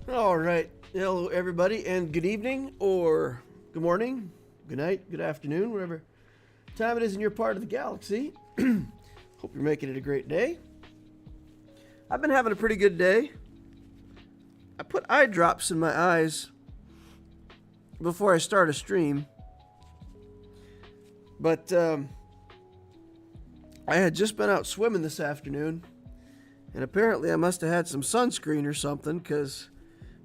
All right. Hello, everybody, and good evening, or good morning, good night, good afternoon, whatever time it is in your part of the galaxy. Hope you're making it a great day. I've been having a pretty good day. I put eye drops in my eyes before I start a stream, but I had just been out swimming this afternoon, and apparently I must have had some sunscreen or something, because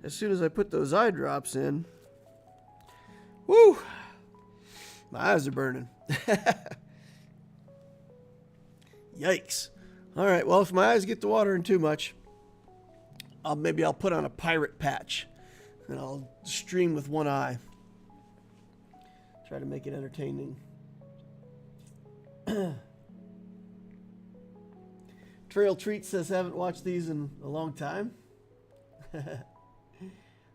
as soon as I put those eye drops in, whoo, my eyes are burning. Yikes. All right, well, if my eyes get to watering too much, maybe I'll put on a pirate patch, and I'll stream with one eye. Try to make it entertaining. Trail Treat says, haven't watched these in a long time.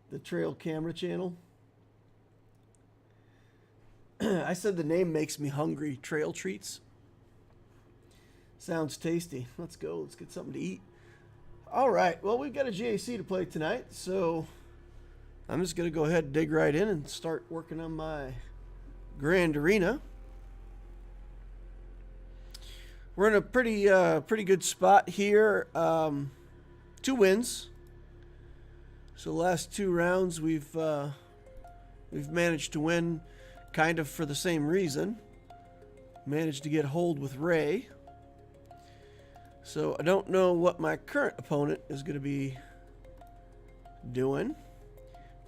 The Trail Camera channel. I said the name makes me hungry. Trail Treats. Sounds tasty. Let's go. Let's get something to eat. All right. Well, we've got a GAC to play tonight, so I'm just going to go ahead and dig right in and start working on my Grand Arena. We're in a pretty good spot here. 2 wins. So the last 2 rounds we've managed to win, kind of for the same reason. Managed to get hold with Ray. So I don't know what my current opponent is going to be doing.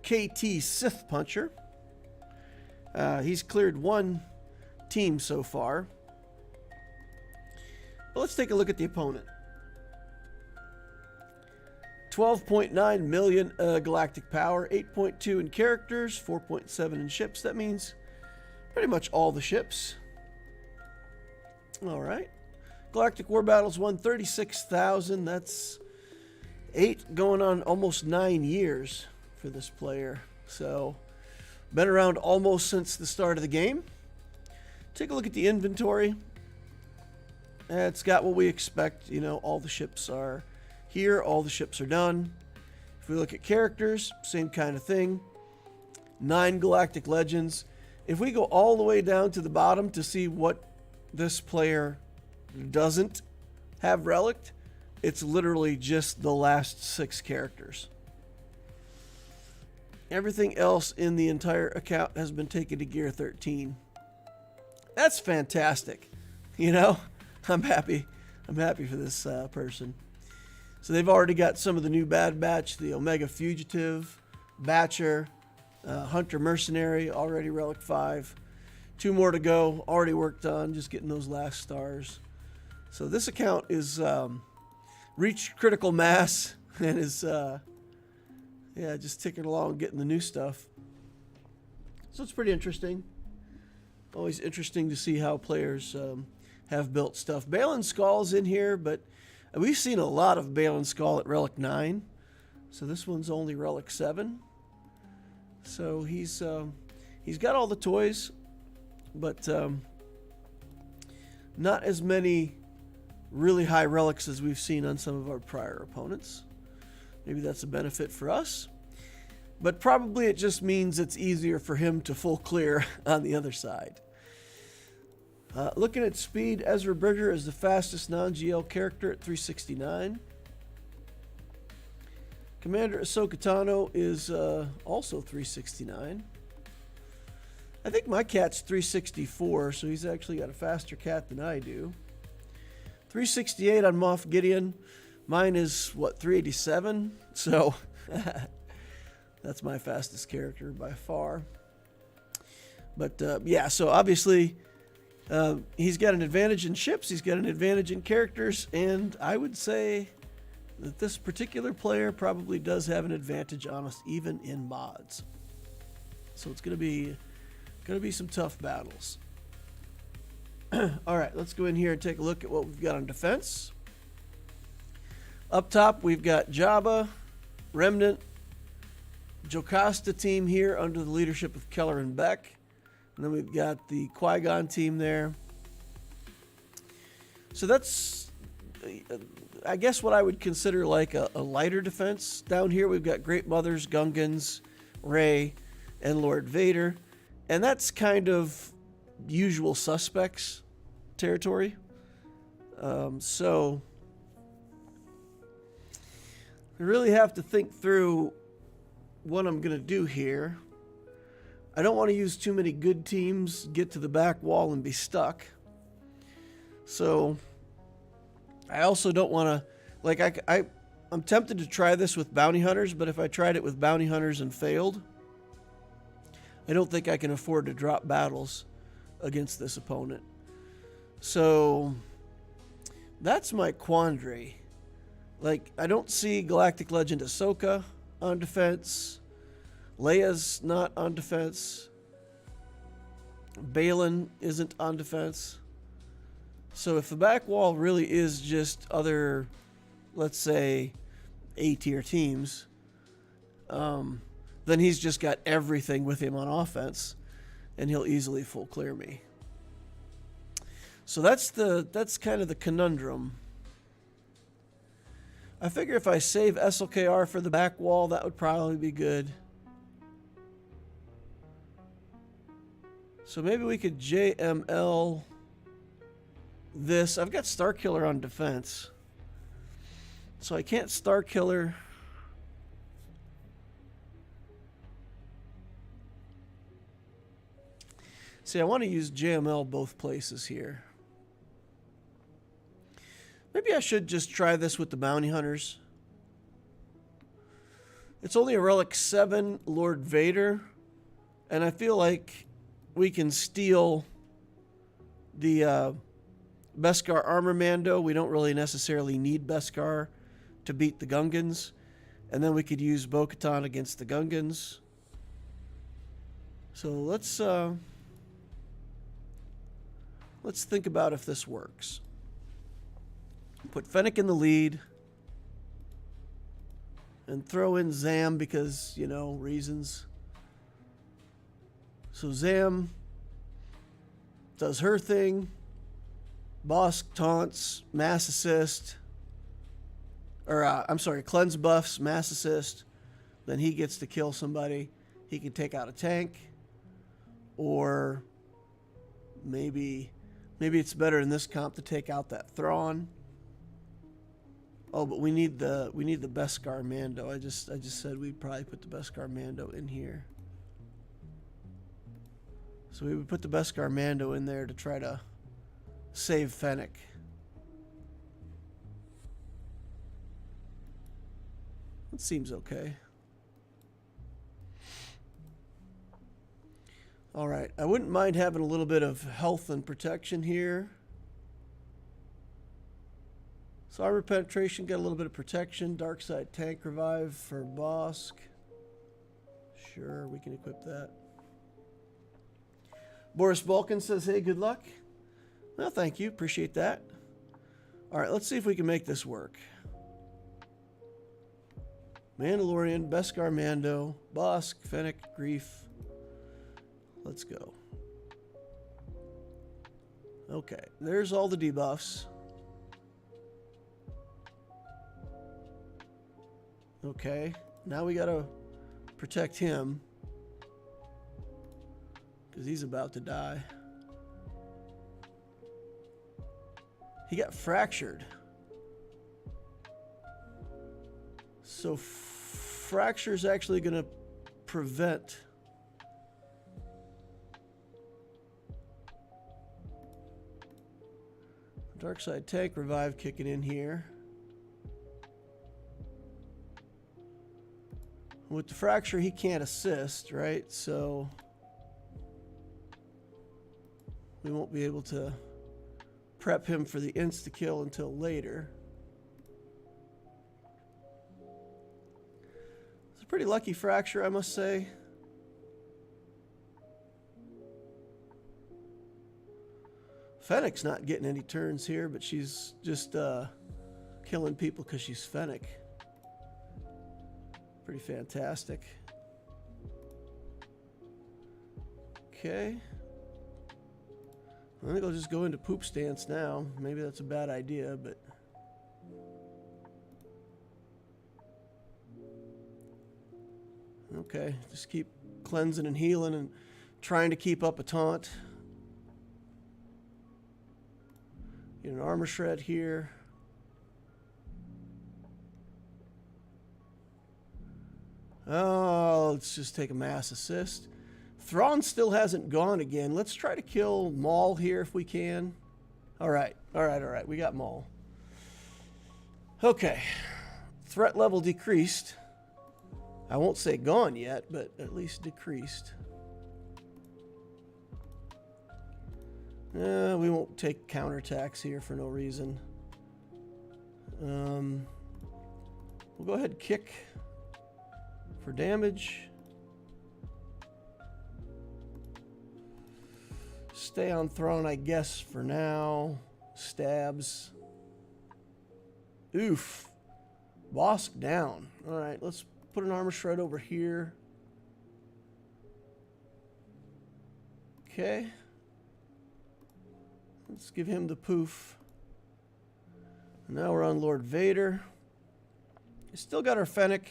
KT Sithpuncher. He's cleared 1 team so far. But let's take a look at the opponent. 12.9 million galactic power, 8.2 in characters, 4.7 in ships. That means pretty much all the ships. All right. Galactic War Battles won 36,000. That's 8 going on almost 9 years for this player. So, been around almost since the start of the game. Take a look at the inventory. It's got what we expect. You know, all the ships are here, all the ships are done. If we look at characters, same kind of thing. 9 Galactic Legends. If we go all the way down to the bottom to see what this player doesn't have relicked, it's literally just the last 6 characters. Everything else in the entire account has been taken to Gear 13. That's fantastic. You know, I'm happy. I'm happy for this person. So they've already got some of the new Bad Batch, the Omega Fugitive, Batcher, Hunter Mercenary, already Relic 5. 2 more to go, already worked on, just getting those last stars. So this account is reached critical mass and is just ticking along, getting the new stuff. So it's pretty interesting. Always interesting to see how players have built stuff. Balin Skull's in here, but we've seen a lot of Balin Skull at Relic 9. So this one's only Relic 7. So he's got all the toys, but not as many really high relics as we've seen on some of our prior opponents. Maybe that's a benefit for us. But probably it just means it's easier for him to full clear on the other side. Looking at speed, Ezra Bridger is the fastest non-GL character at 369. Commander Ahsoka Tano is also 369. I think my cat's 364, so he's actually got a faster cat than I do. 368 on Moff Gideon. Mine is, 387? So, that's my fastest character by far. But, so obviously, he's got an advantage in ships, he's got an advantage in characters, and I would say that this particular player probably does have an advantage on us, even in mods. So it's going to be some tough battles. All right, let's go in here and take a look at what we've got on defense. Up top, we've got Jabba, Remnant, Jocasta team here under the leadership of Keller and Beck. And then we've got the Qui-Gon team there. So that's I guess what I would consider like a lighter defense. Down here we've got Great Mothers, Gungans, Rey, and Lord Vader. And that's kind of usual suspects territory. So I really have to think through what I'm going to do here. I don't want to use too many good teams, get to the back wall and be stuck. So I also don't want to, like, I'm tempted to try this with bounty hunters, but if I tried it with bounty hunters and failed, I don't think I can afford to drop battles against this opponent. So that's my quandary. Like, I don't see Galactic Legend Ahsoka on defense. Leia's not on defense. Baylan isn't on defense. So if the back wall really is just other, let's say, A-tier teams, then he's just got everything with him on offense, and he'll easily full clear me. So that's kind of the conundrum. I figure if I save SLKR for the back wall, that would probably be good. So maybe we could JML this. I've got Starkiller on defense, so I can't Starkiller. See, I want to use JML both places here. Maybe I should just try this with the bounty hunters. It's only a Relic 7 Lord Vader, and I feel like we can steal the Beskar Armor Mando. We don't really necessarily need Beskar to beat the Gungans. And then we could use Bo-Katan against the Gungans. So let's think about if this works. Put Fennec in the lead. And throw in Zam because, you know, reasons. So Zam does her thing. Bosk taunts, mass assist. Or, I'm sorry, cleanse buffs, mass assist. Then he gets to kill somebody. He can take out a tank. Or maybe it's better in this comp to take out that Thrawn. Oh, but we need the Beskar Mando. I just said we'd probably put the Beskar Mando in here. So we would put the Beskar Mando in there to try to save Fennec. That seems okay. All right, I wouldn't mind having a little bit of health and protection here. So armor penetration, get a little bit of protection. Dark side tank revive for Bosk. Sure, we can equip that. Boris Balkan says, hey, good luck. Well, thank you. Appreciate that. All right, let's see if we can make this work. Mandalorian, Beskar Mando, Bosk, Fennec, Grief. Let's go. Okay, there's all the debuffs. Okay, now we gotta protect him because he's about to die. He got fractured. So fracture is actually gonna prevent dark side tank revive kicking in here. With the fracture, he can't assist, right? So we won't be able to prep him for the insta-kill until later. It's a pretty lucky fracture, I must say. Fennec's not getting any turns here, but she's just killing people because she's Fennec. Pretty fantastic. Okay. I think I'll just go into poop stance now. Maybe that's a bad idea, but Okay, just keep cleansing and healing and trying to keep up a taunt. Get an armor shred here. Oh, let's just take a mass assist. Thrawn still hasn't gone again. Let's try to kill Maul here if we can. All right. We got Maul. Okay. Threat level decreased. I won't say gone yet, but at least decreased. We won't take counterattacks here for no reason. We'll go ahead and kick for damage. Stay on Thrawn, I guess, for now. Stabs. Oof. Bosk down. All right, let's put an armor shred over here. Okay. Let's give him the poof. Now we're on Lord Vader. We still got our Fennec.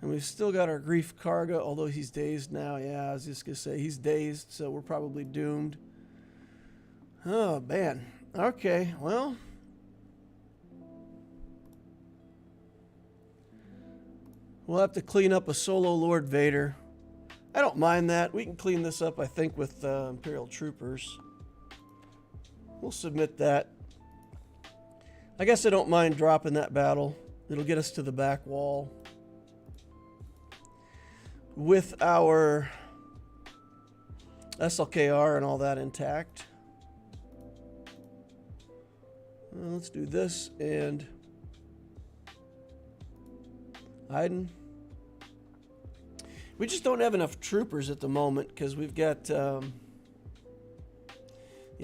And we've still got our Grief Karga, although he's dazed now. Yeah, I was just going to say he's dazed, so we're probably doomed. Oh, man. Okay, well. We'll have to clean up a solo Lord Vader. I don't mind that. We can clean this up, I think, with Imperial Troopers. We'll submit that. I guess I don't mind dropping that battle. It'll get us to the back wall. With our SLKR and all that intact. Let's do this and Iden. We just don't have enough troopers at the moment because we've got yeah,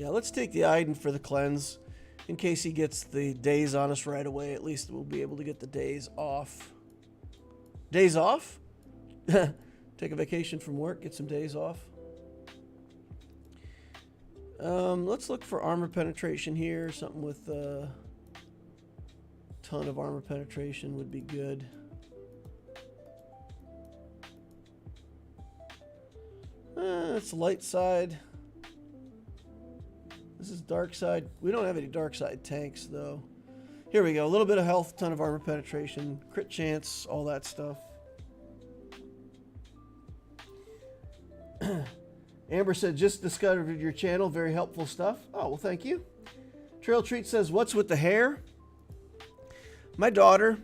let's take the Iden for the cleanse in case he gets the days on us right away. At least we'll be able to get the days off. Days off? Take a vacation from work, get some days off. Let's look for armor penetration here. Something with a ton of armor penetration would be good. It's light side. This is dark side. We don't have any dark side tanks though. Here we go. A little bit of health, ton of armor penetration, crit chance, all that stuff. Amber said, just discovered your channel. Very helpful stuff. Oh, well, thank you. Trail Treat says, what's with the hair? My daughter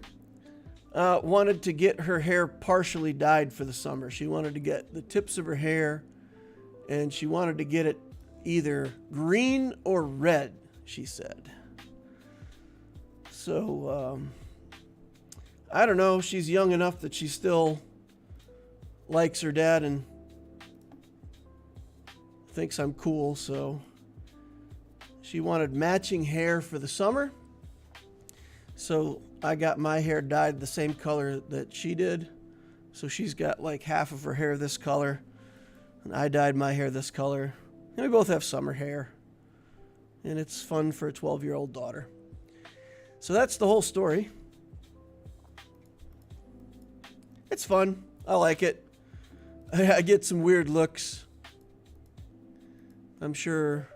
wanted to get her hair partially dyed for the summer. She wanted to get the tips of her hair, and she wanted to get it either green or red, she said. So, I don't know. She's young enough that she still likes her dad and thinks I'm cool, so she wanted matching hair for the summer. So I got my hair dyed the same color that she did. So she's got like half of her hair this color, and I dyed my hair this color. And we both have summer hair. And it's fun for a 12-year-old daughter. So that's the whole story. It's fun. I like it. I get some weird looks. I'm sure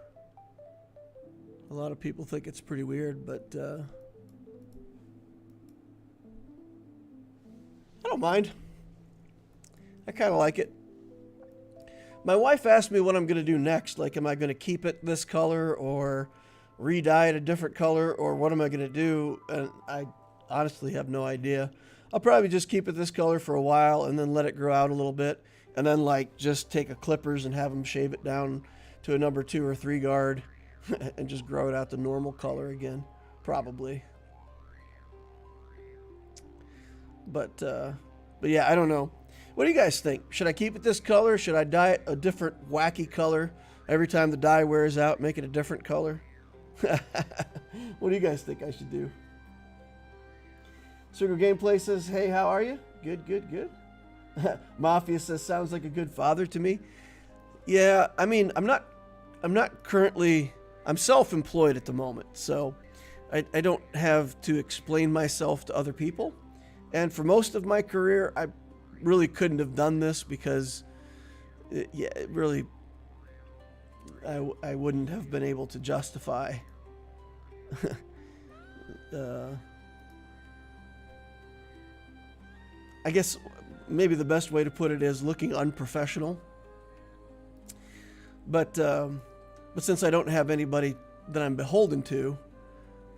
a lot of people think it's pretty weird, but I don't mind. I kind of like it. My wife asked me what I'm going to do next. Like, am I going to keep it this color or re-dye it a different color, or what am I going to do? And I honestly have no idea. I'll probably just keep it this color for a while and then let it grow out a little bit, and then like just take a clippers and have them shave it down to a number 2 or 3 guard and just grow it out the normal color again, probably. But yeah, I don't know. What do you guys think? Should I keep it this color? Should I dye it a different wacky color every time the dye wears out, make it a different color? What do you guys think I should do? Circle Gameplay says, hey, how are you? Good, good, good. Mafia says, sounds like a good father to me. Yeah, I mean, I'm not currently, I'm self-employed at the moment, so I don't have to explain myself to other people. And for most of my career, I really couldn't have done this because it really, I wouldn't have been able to justify I guess maybe the best way to put it is looking unprofessional. But since I don't have anybody that I'm beholden to,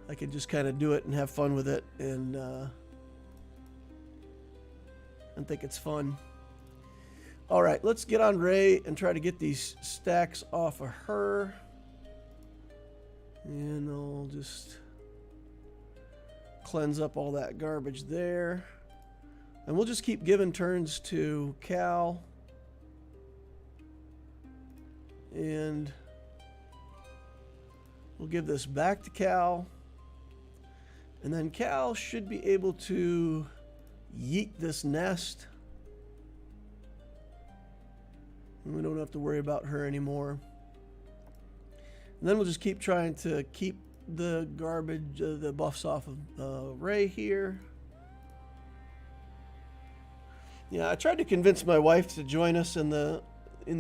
I can just kind of do it and have fun with it, and think it's fun. All right, let's get on Ray and try to get these stacks off of her. And I'll just cleanse up all that garbage there. And we'll just keep giving turns to Cal. And we'll give this back to Cal. And then Cal should be able to yeet this nest. And we don't have to worry about her anymore. And then we'll just keep trying to keep the garbage, the buffs off of Ray here. Yeah, I tried to convince my wife to join us in the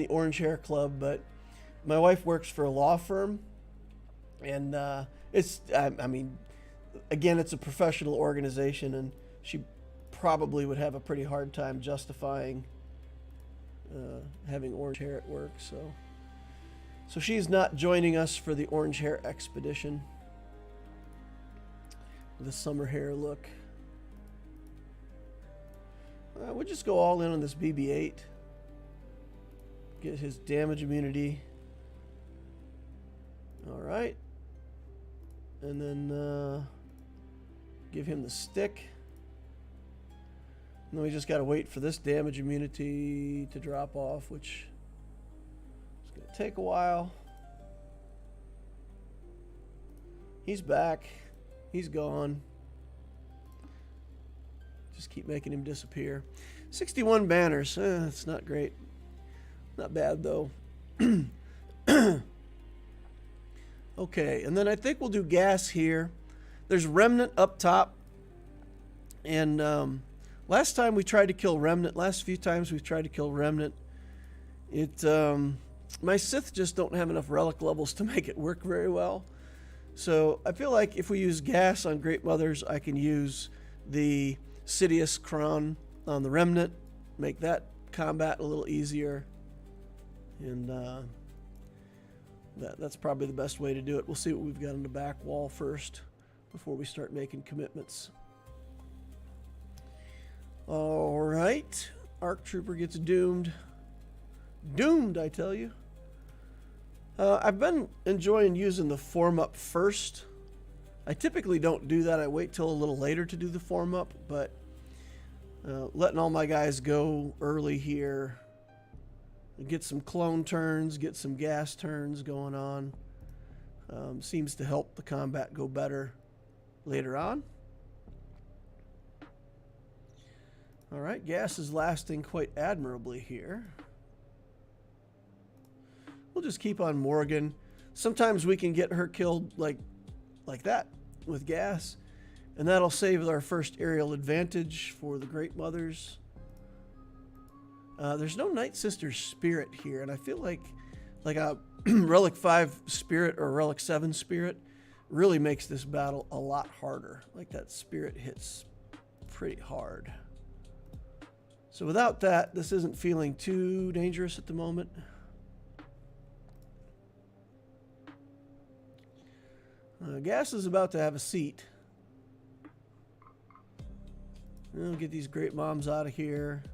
Orange Hair Club, but my wife works for a law firm, and I mean, again, it's a professional organization, and she probably would have a pretty hard time justifying having orange hair at work. So she's not joining us for the orange hair expedition, the summer hair look. We'll just go all in on this BB-8. Get his damage immunity. All right. And then give him the stick. And then we just got to wait for this damage immunity to drop off, which is going to take a while. He's back. He's gone. Just keep making him disappear. 61 banners. That's not great. Not bad, though. Okay, and then I think we'll do gas here. There's Remnant up top. And last time we tried to kill Remnant, last few times we've tried to kill Remnant, my Sith just don't have enough relic levels to make it work very well. So I feel like if we use gas on Great Mothers, I can use the Sidious Crown on the Remnant, make that combat a little easier, and that's probably the best way to do it. We'll see what we've got on the back wall first before we start making commitments. All right, ARC Trooper gets doomed. Doomed, I tell you. I've been enjoying using the form up first. I typically don't do that. I wait till a little later to do the form up, but letting all my guys go early here, get some clone turns, get some gas turns going on, seems to help the combat go better later on. All right, gas is lasting quite admirably here. We'll just keep on Morgan. Sometimes we can get her killed like that with gas, and that'll save our first aerial advantage for the Great Mothers. There's no Night Sister Spirit here, and I feel like a Relic 5 Spirit or Relic 7 Spirit really makes this battle a lot harder. Like, that Spirit hits pretty hard. So without that, this isn't feeling too dangerous at the moment. Gas is about to have a seat. We'll get these Great Moms out of here.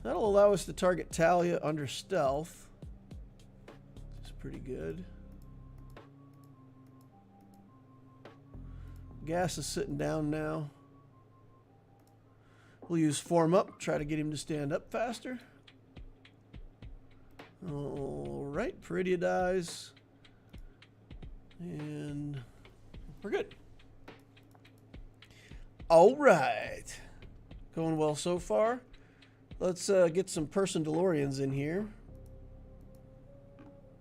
That'll allow us to target Talia under stealth. It's pretty good. Gas is sitting down now. We'll use form up, try to get him to stand up faster. All right, Peridia dies. And we're good. All right. Going well so far. Let's get some Person DeLoreans in here.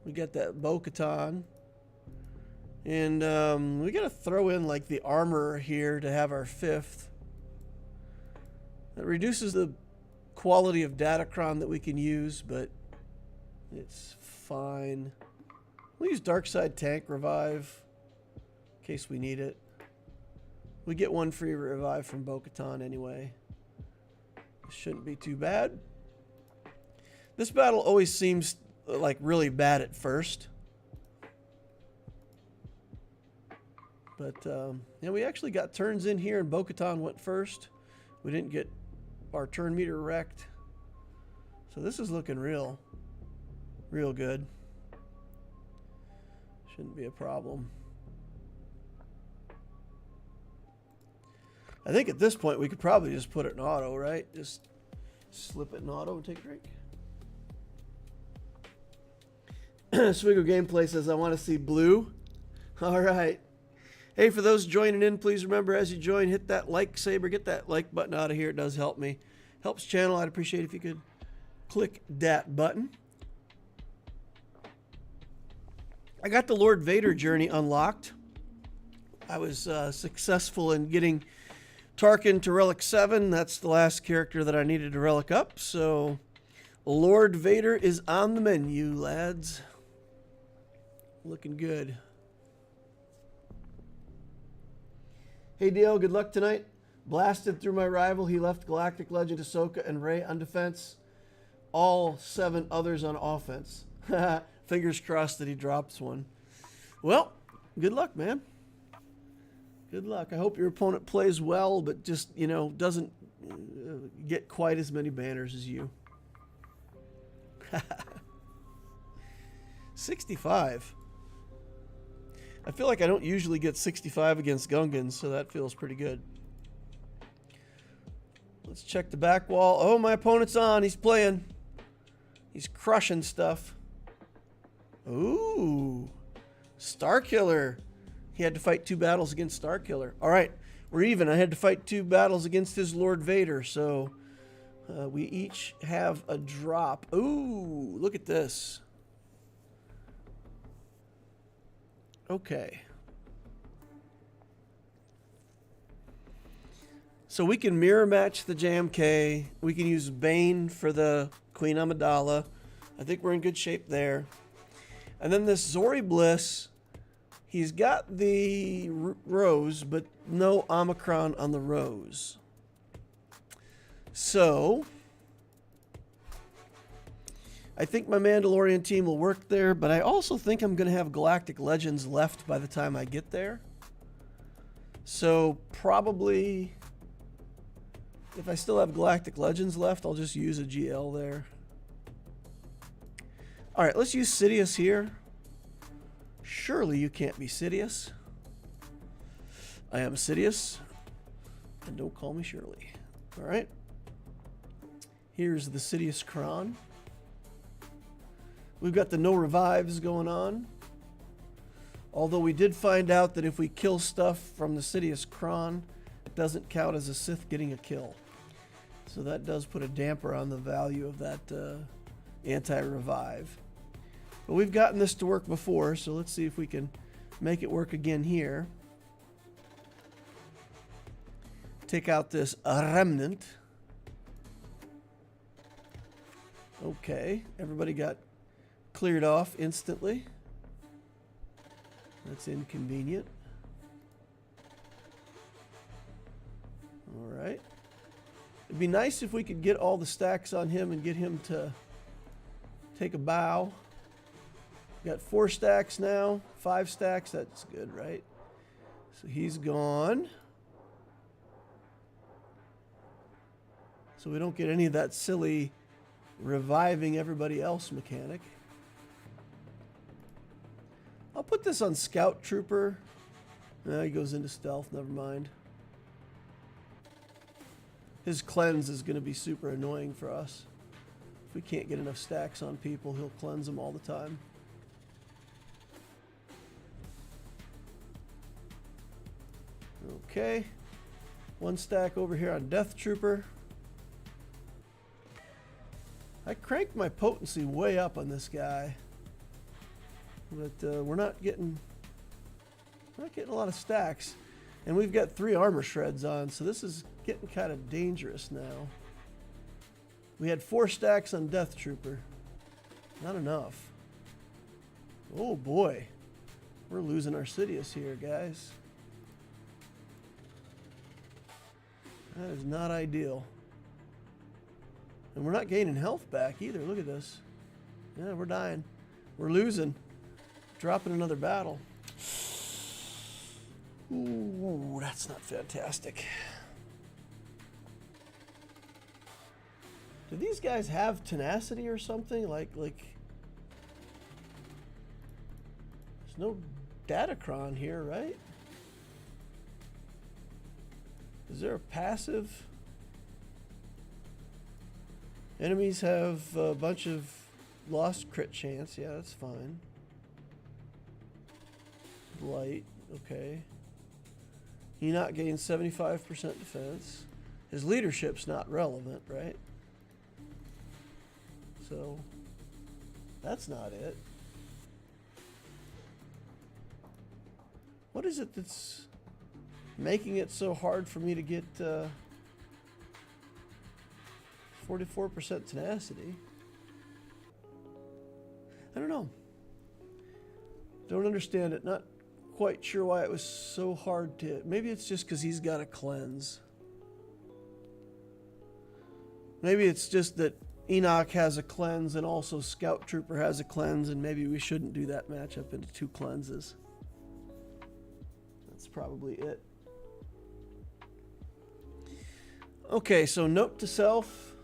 We got that Bo-Katan. And we got to throw in like the armor here to have our 5th. It reduces the quality of Datacron that we can use, but it's fine. We'll use Darkside Tank Revive in case we need it. We get one free revive from Bo-Katan anyway. It shouldn't be too bad. This battle always seems like really bad at first. But yeah, we actually got turns in here and Bo-Katan went first. We didn't get our turn meter wrecked. So this is looking real good. Shouldn't be a problem. I think at this point we could probably just put it in auto, right? Just slip it in auto and take a drink. Swigo Gameplay says, I want to see blue. All right. Hey, for those joining in, please remember as you join, hit that like saber, get that like button out of here. It does help me. Helps channel. I'd appreciate if you could click that button. I got the Lord Vader journey unlocked. I was successful in getting Tarkin to Relic 7. That's the last character that I needed to relic up. So Lord Vader is on the menu, lads. Looking good. Hey Dale, good luck tonight. Blasted through my rival. He left Galactic Legend Ahsoka and Rey on defense. All 7 others on offense. Fingers crossed that he drops one. Well, good luck, man. Good luck. I hope your opponent plays well, but just, you know, doesn't get quite as many banners as you. 65. I feel like I don't usually get 65 against Gungans, so that feels pretty good. Let's check the back wall. Oh, my opponent's on. He's playing. He's crushing stuff. Ooh. Starkiller. He had to fight 2 battles against Starkiller. All right, we're even. I had to fight 2 battles against his Lord Vader, so we each have a drop. Ooh, look at this. Okay. So we can mirror match the JMK. We can use Bane for the Queen Amidala. I think we're in good shape there. And then this Zori Bliss, he's got the Rose, but no Omicron on the Rose. So I think my Mandalorian team will work there, but I also think I'm going to have Galactic Legends left by the time I get there. So probably, if I still have Galactic Legends left, I'll just use a GL there. All right, let's use Sidious here. Surely you can't be Sidious. I am Sidious, and don't call me Shirley. All right. Here's the Sidious Kron. We've got the no revives going on. Although we did find out that if we kill stuff from the Sidious Kron, it doesn't count as a Sith getting a kill. So that does put a damper on the value of that anti-revive. But we've gotten this to work before, so let's see if we can make it work again here. Take out this Remnant. Okay, everybody got cleared off instantly. That's inconvenient. All right. It'd be nice if we could get all the stacks on him and get him to take a bow. Got 4 stacks now, 5 stacks. That's good, right? So he's gone. So we don't get any of that silly reviving everybody else mechanic. I'll put this on Scout Trooper. No, he goes into stealth, never mind. His cleanse is going to be super annoying for us. If we can't get enough stacks on people, he'll cleanse them all the time. Okay. 1 stack over here on Death Trooper. I cranked my potency way up on this guy. But we're not getting a lot of stacks. And we've got 3 armor shreds on, so this is getting kind of dangerous now. We had 4 stacks on Death Trooper. Not enough. Oh boy. We're losing our Sidious here, guys. That is not ideal. And we're not gaining health back either. Look at this. Yeah, we're dying. We're losing. Dropping another battle. Ooh, that's not fantastic. Do these guys have tenacity or something? Like there's no Datacron here, right? Is there a passive? Enemies have a bunch of lost crit chance. Yeah, that's fine. Light, okay. He not gains 75% defense. His leadership's not relevant, right? So that's not it. What is it that's making it so hard for me to get 44% tenacity? I don't know. Don't understand it. Not quite sure why it was so hard to... Maybe it's just because he's got a cleanse. Maybe it's just that Enoch has a cleanse and also Scout Trooper has a cleanse, and maybe we shouldn't do that matchup into 2 cleanses. That's probably it. Okay, so note to self.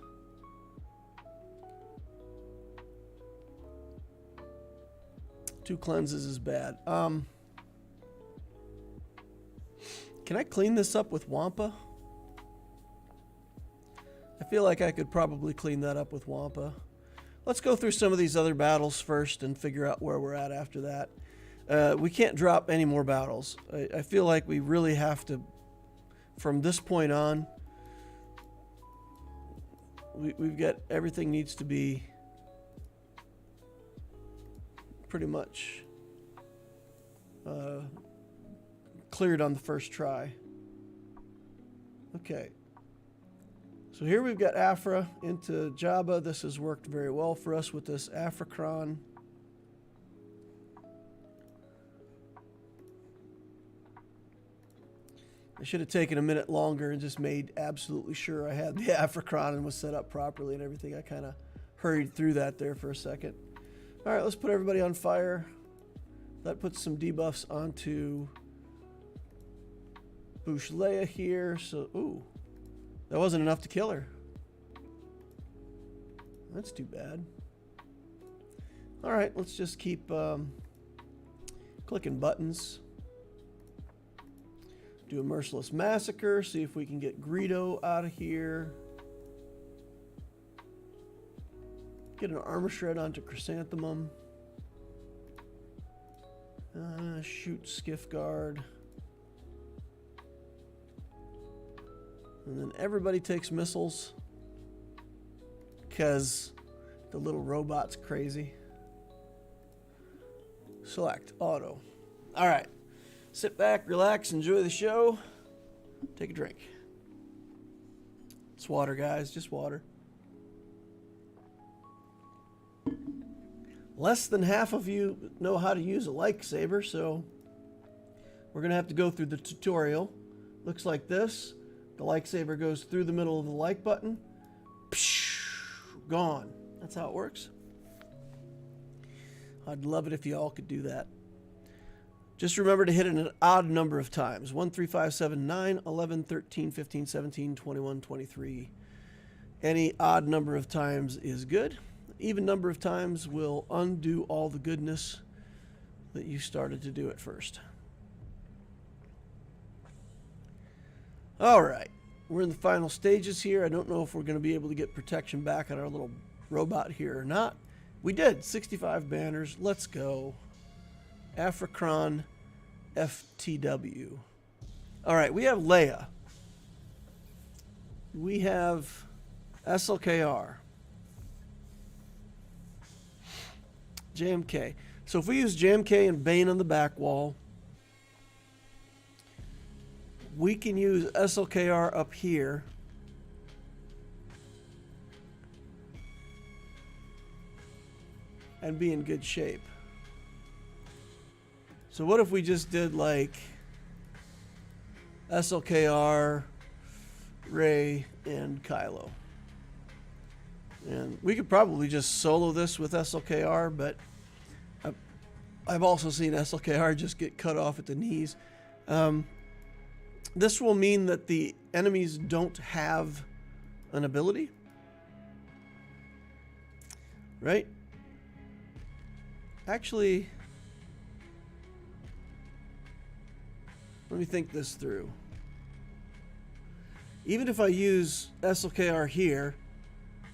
Two cleanses is bad. Can I clean this up with Wampa? I feel like I could probably clean that up with Wampa. Let's go through some of these other battles first and figure out where we're at after that. We can't drop any more battles. I feel like we really have to, from this point on, we've got, everything needs to be pretty much cleared on the first try. Okay. So here we've got Afra into Jabba. This has worked very well for us with this Afracron. I should have taken a minute longer and just made absolutely sure I had the Afracron and was set up properly and everything. I kind of hurried through that there for a second. All right, let's put everybody on fire. That puts some debuffs onto Boush Leia here. So, ooh. That wasn't enough to kill her. That's too bad. All right, let's just keep clicking buttons. Do a Merciless Massacre, see if we can get Greedo out of here. Get an Armor Shred onto Chrysanthemum. Shoot Skiff Guard. And then everybody takes missiles because the little robot's crazy. Select auto. All right. Sit back, relax, enjoy the show. Take a drink. It's water, guys, just water. Less than half of you know how to use a lightsaber, so we're going to have to go through the tutorial. Looks like this. The lightsaber goes through the middle of the like button. Gone. That's how it works. I'd love it if you all could do that. Just remember to hit it an odd number of times. 1, 3, 5, 7, 9, 11, 13, 15, 17, 21, 23. Any odd number of times is good. Even number of times will undo all the goodness that you started to do at first. All right, we're in the final stages here. I don't know if we're going to be able to get protection back on our little robot here or not. We did, 65 banners. Let's go. Afracron FTW. All right, we have Leia. We have SLKR. JMK. So if we use JMK and Bane on the back wall, we can use SLKR up here. And be in good shape. So what if we just did like SLKR, Rey, and Kylo? And we could probably just solo this with SLKR, but I've also seen SLKR just get cut off at the knees. This will mean that the enemies don't have an ability, right? Actually, let me think this through. Even if I use SLKR here,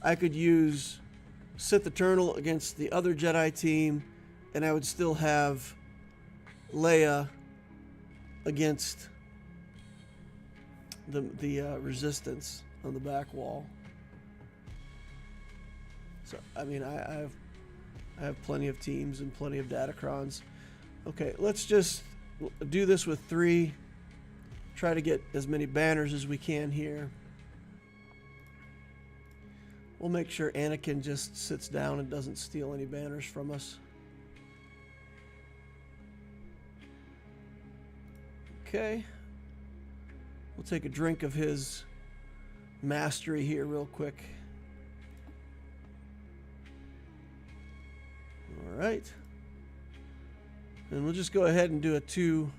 I could use Sith Eternal against the other Jedi team, and I would still have Leia against the Resistance on the back wall. So, I mean, I have plenty of teams and plenty of Datacrons. Okay, let's just do this with 3. Try to get as many banners as we can here. We'll make sure Anakin just sits down and doesn't steal any banners from us. Okay. We'll take a drink of his mastery here real quick. All right. And we'll just go ahead and do a 2-bar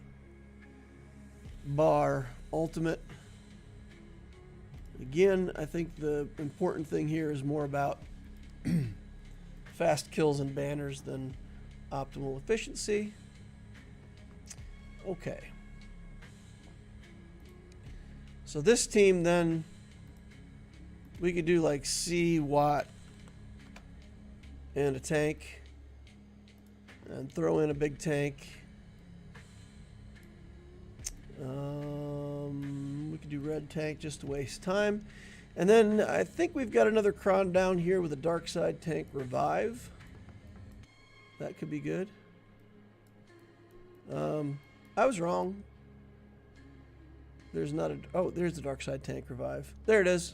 ultimate. Again, I think the important thing here is more about fast kills and banners than optimal efficiency. Okay. So this team then, we could do like C, Watt, and a tank. And throw in a big tank. We could do red tank just to waste time. And then I think we've got another cron down here with a dark side tank revive. That could be good. I was wrong. There's not a... Oh, there's the dark side tank revive. There it is.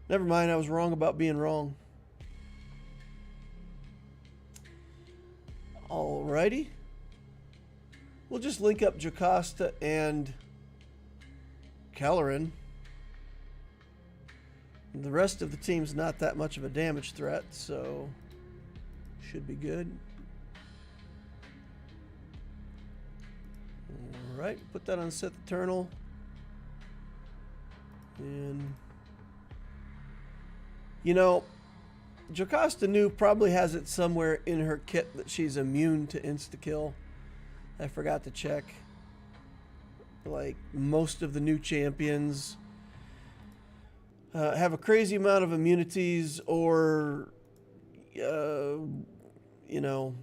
Never mind, I was wrong about being wrong. Alrighty. We'll just link up Jocasta and Kelleran. The rest of the team's not that much of a damage threat, so should be good. Alright, put that on Sith Eternal. And, you know, Jocasta Nu probably has it somewhere in her kit that she's immune to insta-kill. I forgot to check. Like, most of the new champions have a crazy amount of immunities or, you know,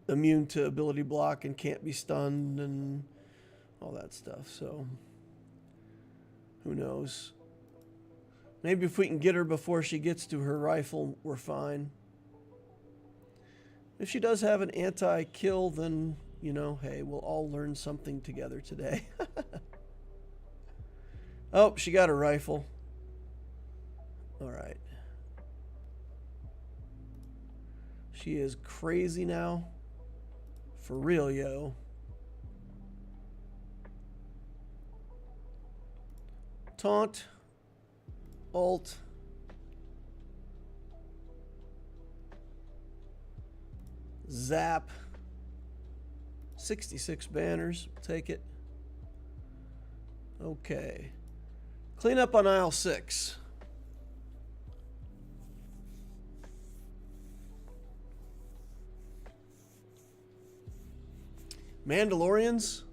immune to ability block and can't be stunned and all that stuff. So, who knows? Maybe if we can get her before she gets to her rifle, we're fine. If she does have an anti-kill, then, you know, hey, we'll all learn something together today. Oh, she got a rifle. All right. She is crazy now. For real, yo. Taunt. Alt. Zap. 66 banners. Take it. Okay. Clean up on aisle 6. Mandalorians.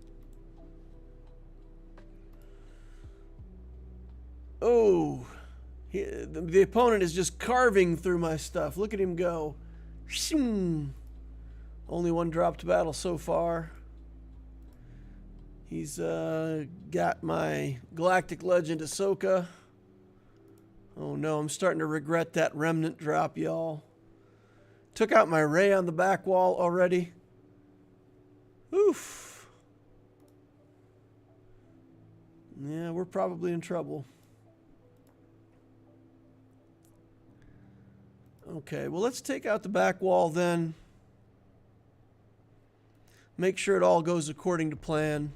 Oh. The opponent is just carving through my stuff. Look at him go. Only one dropped battle so far. He's got my Galactic Legend Ahsoka. Oh no, I'm starting to regret that Remnant drop, y'all. Took out my Rey on the back wall already. Oof. Yeah, we're probably in trouble. Okay, well, let's take out the back wall then. Make sure it all goes according to plan.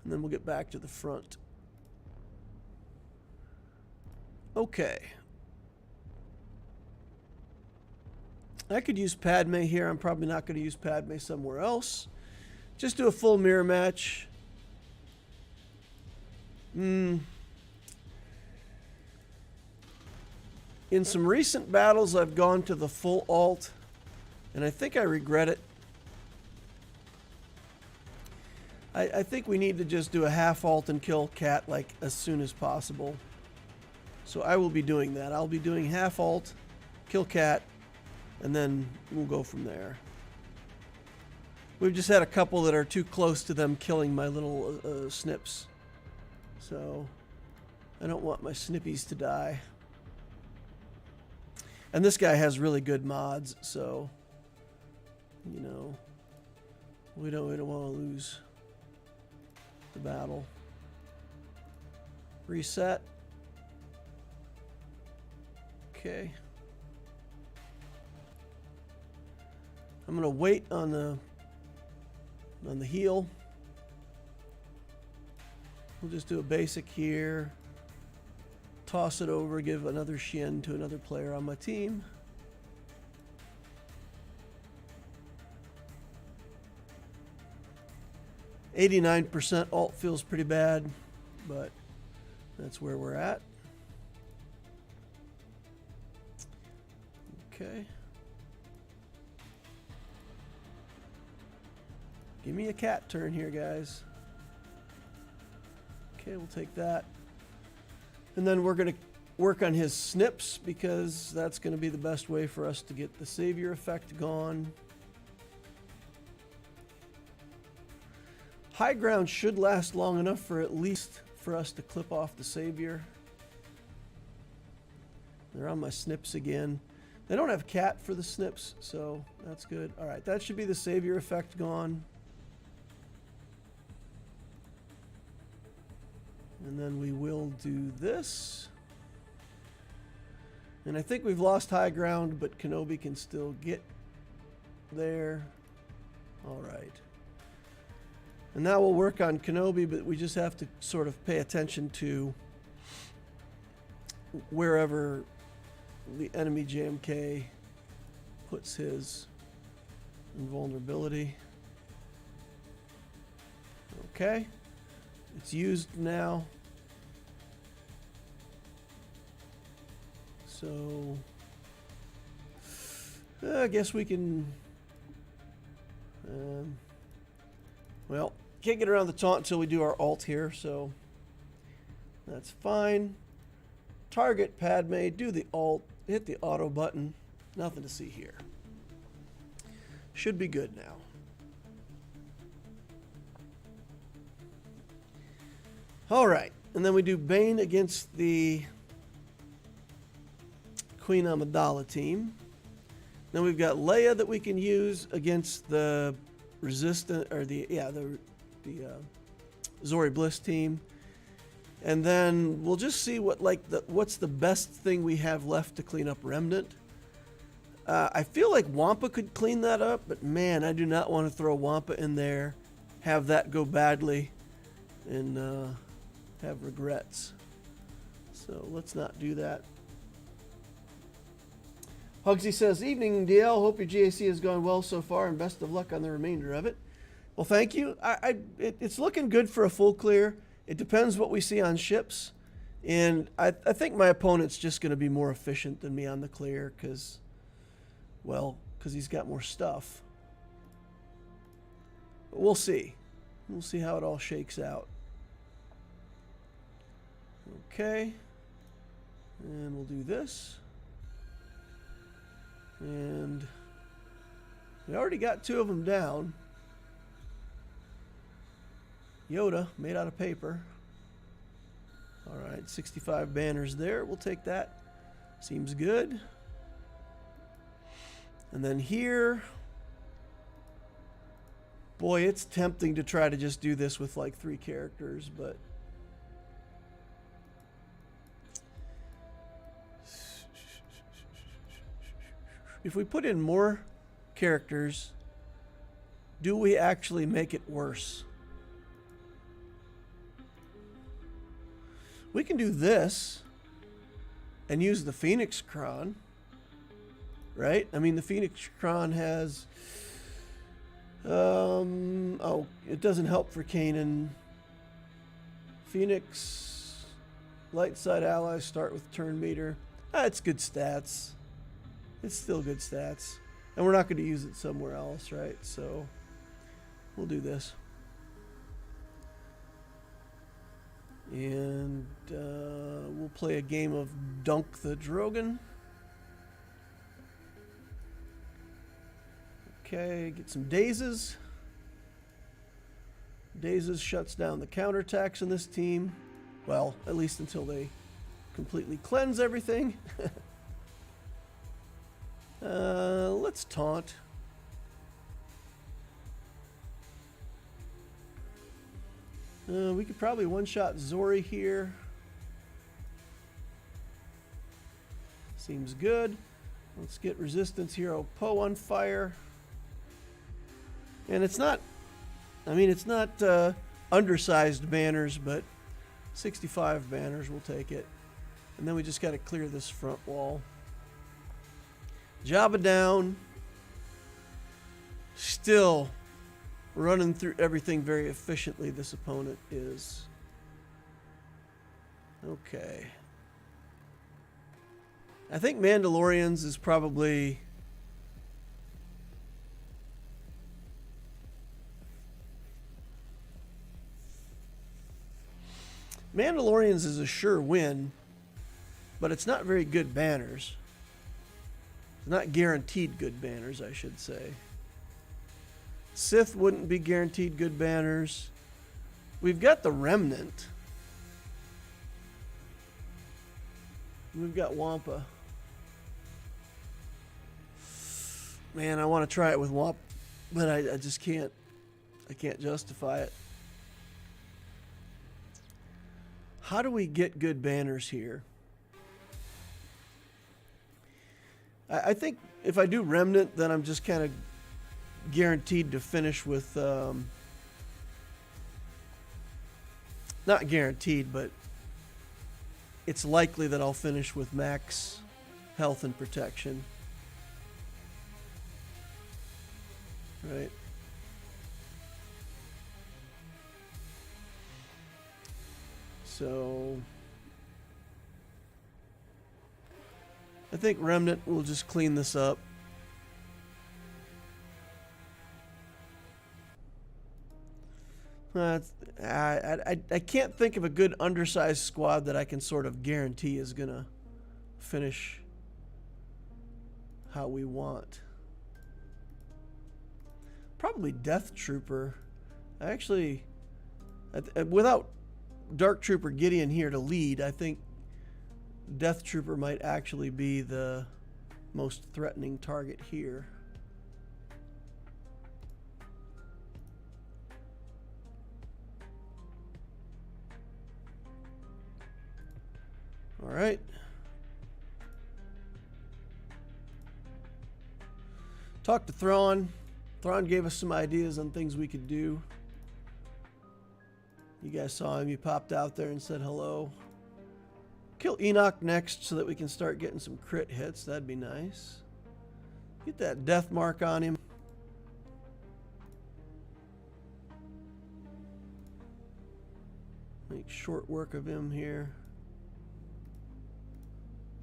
And then we'll get back to the front. Okay. I could use Padme here. I'm probably not going to use Padme somewhere else. Just do a full mirror match. In some recent battles, I've gone to the full alt, and I think I regret it. I think we need to just do a half alt and kill Cat like as soon as possible. So I will be doing that. I'll be doing half alt, kill Cat, and then we'll go from there. We've just had a couple that are too close to them killing my little snips. So I don't want my snippies to die. And this guy has really good mods, so you know we don't want to lose the battle. Reset. Okay. I'm gonna wait on the heal. We'll just do a basic here. Toss it over, give another shin to another player on my team. %alt feels pretty bad, but that's where we're at. Okay. Give me a cat turn here, guys. Okay, we'll take that. And then we're going to work on his snips because that's going to be the best way for us to get the savior effect gone. High ground should last long enough for at least for us to clip off the savior. They're on my snips again. They don't have cat for the snips, so that's good. All right, that should be the savior effect gone. And then we will do this. And I think we've lost high ground, but Kenobi can still get there. All right. And now we'll work on Kenobi, but we just have to sort of pay attention to wherever the enemy JMK puts his invulnerability. Okay. It's used now. So I guess we can well, can't get around the taunt until we do our alt here, so that's fine. Target Padme, do the alt, hit the auto button. Nothing to see here. Should be good now. All right, and then we do Bane against the Queen Amidala team. Then we've got Leia that we can use against the resistant or the Zori Bliss team, and then we'll just see what's the best thing we have left to clean up Remnant. I feel like Wampa could clean that up, but man, I do not want to throw Wampa in there, have that go badly, and have regrets. So let's not do that. Hugsy says, "Evening, DL. Hope your GAC has gone well so far, and best of luck on the remainder of it." Well, thank you. It's looking good for a full clear. It depends what we see on ships, and I think my opponent's just going to be more efficient than me on the clear because he's got more stuff. But we'll see. We'll see how it all shakes out. Okay, and we'll do this. And we already got 2 of them down. Yoda, made out of paper. All right, 65 banners there. We'll take that. Seems good. And then here, Boy, it's tempting to try to just do this with like 3 characters, but if we put in more characters, do we actually make it worse? We can do this and use the Phoenix Cron, right? I mean, the Phoenix Cron has... oh, it doesn't help for Kanan. Phoenix, light side allies start with turn meter. It's good stats. It's still good stats. And we're not going to use it somewhere else, right? So we'll do this. And we'll play a game of Dunk the Drogon. Okay, get some dazes. Dazes shuts down the counterattacks in this team. Well, at least until they completely cleanse everything. Let's taunt. We could probably one-shot Zori here. Seems good. Let's get Resistance Hero Poe on fire. And it's not, I mean, it's not undersized banners, but 65 banners, we'll take it. And then we just got to clear this front wall. Jabba down. Still running through everything very efficiently, this opponent is. Okay. I think Mandalorians is probably... Mandalorians is a sure win, but it's not very good banners. It's not guaranteed good banners, I should say. Sith wouldn't be guaranteed good banners. We've got the Remnant. We've got Wampa. Man, I want to try it with Wampa, but I just can't. I can't justify it. How do we get good banners here? I think if I do Remnant, then I'm just kind of guaranteed to finish with... not guaranteed, but it's likely that I'll finish with max health and protection. Right? So I think Remnant will just clean this up. I can't think of a good undersized squad that I can sort of guarantee is going to finish how we want. Probably Death Trooper. Actually, without Dark Trooper Gideon here to lead, I think Death Trooper might actually be the most threatening target here. All right. Talked to Thrawn. Thrawn gave us some ideas on things we could do. You guys saw him. He popped out there and said hello. Kill Enoch next so that we can start getting some crit hits. That'd be nice. Get that death mark on him. Make short work of him here.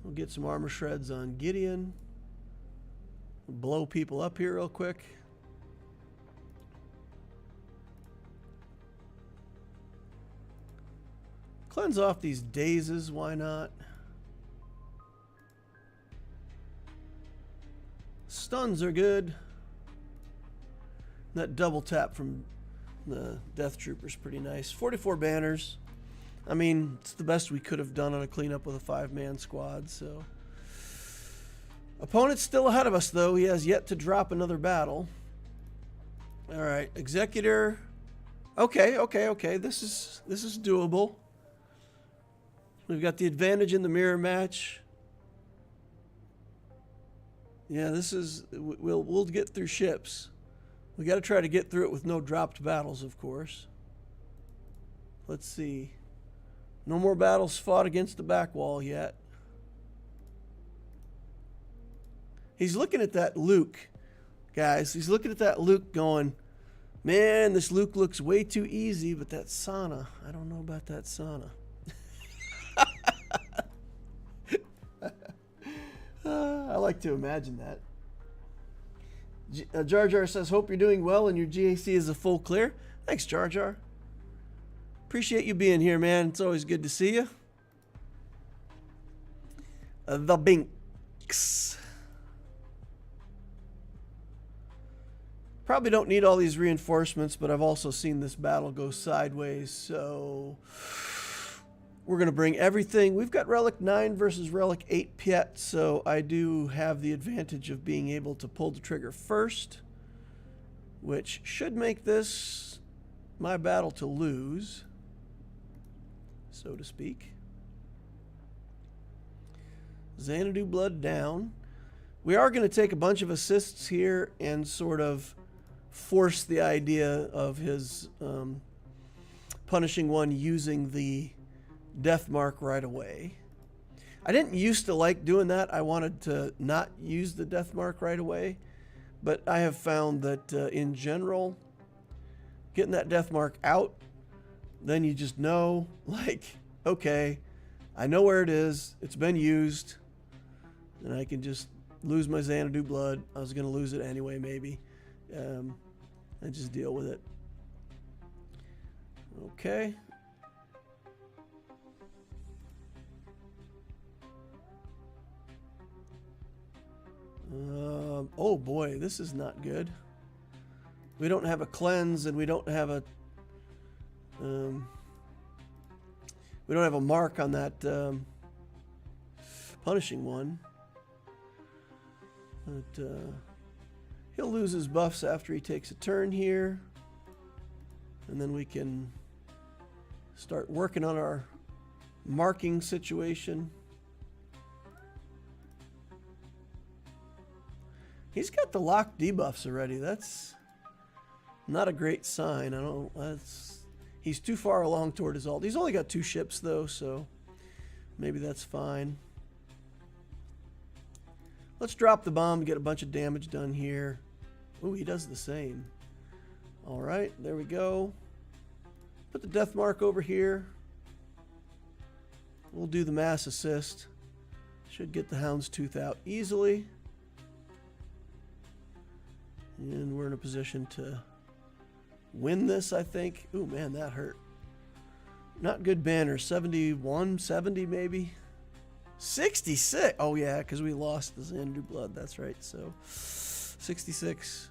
We'll get some armor shreds on Gideon. Blow people up here real quick. Cleanse off these dazes, why not? Stuns are good. That double tap from the Death Trooper's pretty nice. 44 banners. I mean, it's the best we could have done on a cleanup with a 5-man squad, so. Opponent's still ahead of us, though. He has yet to drop another battle. All right, Executor. Okay, okay, okay. This is doable. We've got the advantage in the mirror match. Yeah, this is we'll get through ships. We got to try to get through it with no dropped battles, of course. Let's see. No more battles fought against the back wall yet. He's looking at that Luke, guys. He's looking at that Luke going, man, this Luke looks way too easy, but that sauna, I don't know about that sauna. I like to imagine that. Jar Jar says, hope you're doing well and your GAC is a full clear. Thanks, Jar Jar. Appreciate you being here, man. It's always good to see you. The Binks. Probably don't need all these reinforcements, but I've also seen this battle go sideways, so we're going to bring everything. We've got Relic 9 versus Relic 8 Piet, so I do have the advantage of being able to pull the trigger first, which should make this my battle to lose, so to speak. Xanadu Blood down. We are going to take a bunch of assists here and sort of force the idea of his punishing one using the death mark right away. I didn't used to like doing that. I wanted to not use the death mark right away, but I have found that in general, getting that death mark out, then you just know, like, okay, I know where it is. It's been used, and I can just lose my Xanadu Blood. I was going to lose it anyway, maybe. And just deal with it. Okay. Oh boy, this is not good. We don't have a cleanse, and we don't have a mark on that punishing one. But he'll lose his buffs after he takes a turn here, and then we can start working on our marking situation. He's got the lock debuffs already. That's not a great sign. He's too far along toward his ult. He's only got 2 ships though, so maybe that's fine. Let's drop the bomb and get a bunch of damage done here. Ooh, he does the same. All right, there we go. Put the death mark over here. We'll do the mass assist. Should get the Houndstooth out easily. And we're in a position to win this, I think. Ooh, man, that hurt. Not good banner. 71, 70 maybe. 66. Oh, yeah, because we lost the Xanadu Blood. That's right. So 66.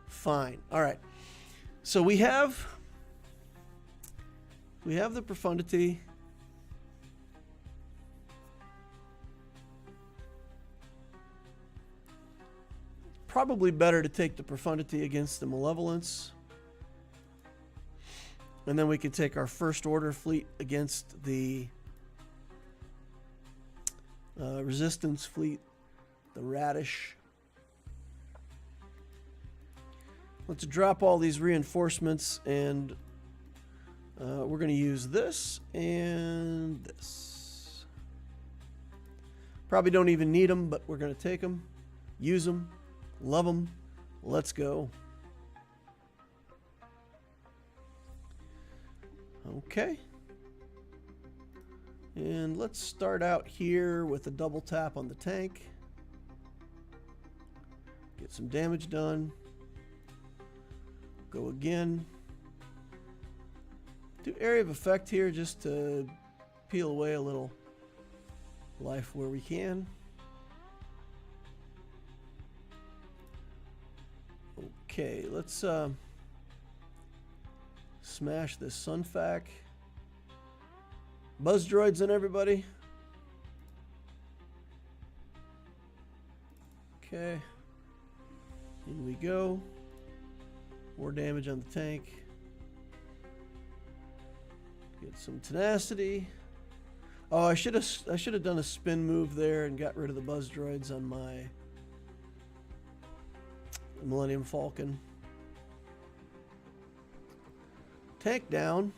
Fine. All right. So we have the Profundity. Probably better to take the Profundity against the Malevolence. And then we can take our First Order fleet against the Resistance fleet, the Radish. Let's drop all these reinforcements, and we're going to use this and this. Probably don't even need them, but we're going to take them, use them. Love them. Let's go. Okay. And let's start out here with a double tap on the tank. Get some damage done. Go again. Do area of effect here just to peel away a little life where we can. Okay, let's smash this Sunfac. Buzz droids in, everybody. Okay, in we go. More damage on the tank. Get some tenacity. Oh, I should have done a spin move there and got rid of the buzz droids on my Millennium Falcon. Tank down.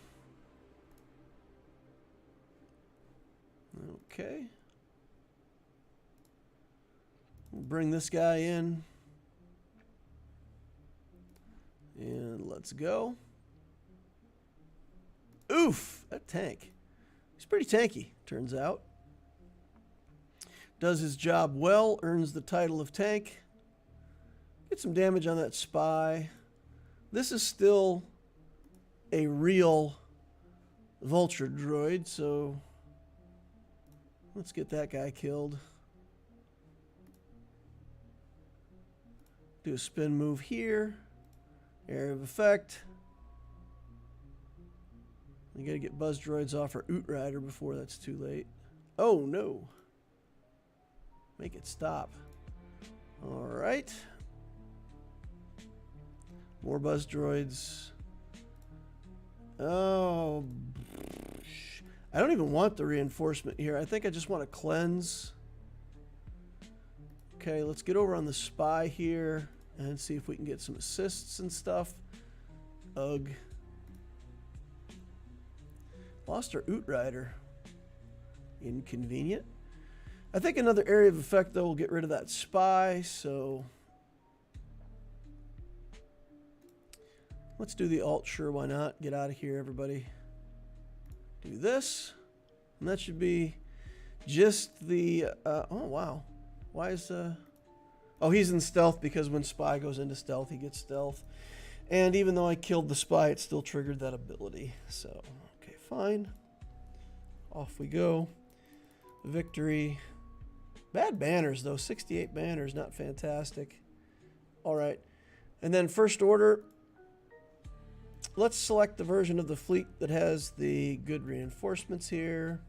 Okay. We'll bring this guy in. And let's go. Oof! That tank. He's pretty tanky, turns out. Does his job well, earns the title of tank. Get some damage on that spy. This is still a real vulture droid, so let's get that guy killed. Do a spin move here. Area of effect. You gotta get buzz droids off our Oot Rider before that's too late. Oh no. Make it stop. Alright. More buzz droids. Oh. I don't even want the reinforcement here. I think I just want to cleanse. Okay, let's get over on the spy here and see if we can get some assists and stuff. Ugh. Lost our Oot Rider. Inconvenient. I think another area of effect, though, will get rid of that spy, so let's do the alt. Sure, why not? Get out of here, everybody. Do this. And that should be just the... oh, wow. Why is... Oh, he's in stealth because when spy goes into stealth, he gets stealth. And even though I killed the spy, it still triggered that ability. So, okay, fine. Off we go. Victory. Bad banners, though. 68 banners, not fantastic. All right. And then first order. Let's select the version of the fleet that has the good reinforcements here.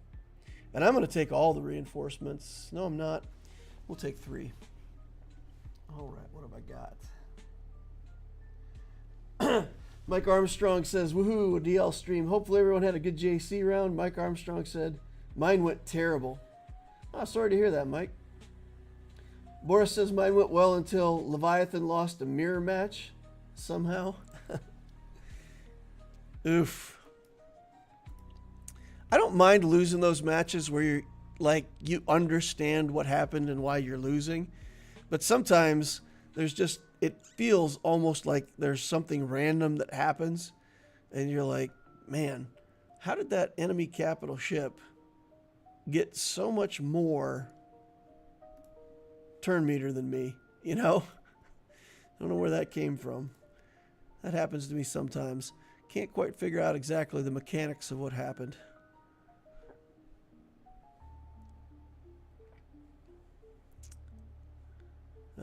And I'm going to take all the reinforcements. No, I'm not. We'll take 3. All right, what have I got? Mike Armstrong says, woohoo, a DL stream. Hopefully everyone had a good JC round. Mike Armstrong said, mine went terrible. Oh, sorry to hear that, Mike. Boris says, mine went well until Leviathan lost a mirror match somehow. Oof. I don't mind losing those matches where you're like, you understand what happened and why you're losing. But sometimes there's just, it feels almost like there's something random that happens. And you're like, man, how did that enemy capital ship get so much more turn meter than me? You know? I don't know where that came from. That happens to me sometimes. Can't quite figure out exactly the mechanics of what happened.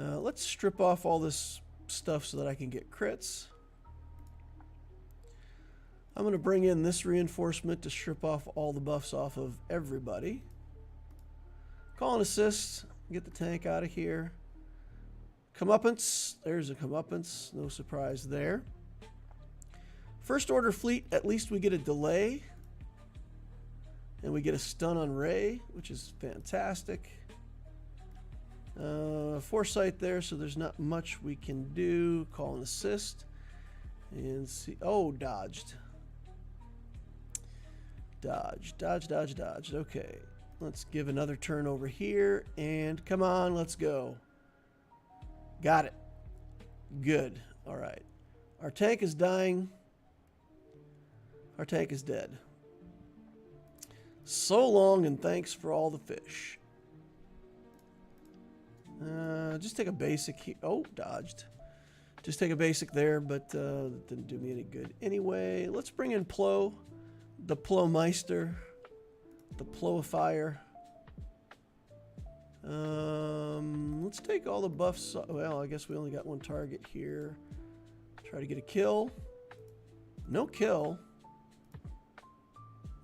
Let's strip off all this stuff so that I can get crits. I'm going to bring in this reinforcement to strip off all the buffs off of everybody. Call and assist. Get the tank out of here. Comeuppance. There's a comeuppance. No surprise there. First order fleet, at least we get a delay. And we get a stun on Rey, which is fantastic. Foresight there, so there's not much we can do. Call and assist. And see. Oh, dodged. Dodge, dodge, dodge, dodge. Okay. Let's give another turn over here. And come on, let's go. Got it. Good. All right. Our tank is dying. Our tank is dead. So long, and thanks for all the fish. Just take a basic here. Oh, dodged. Just take a basic there, but that didn't do me any good. Anyway, let's bring in Plo. The Plomeister. The Ploifier. Let's take all the buffs. Well, I guess we only got one target here. Try to get a kill. No kill.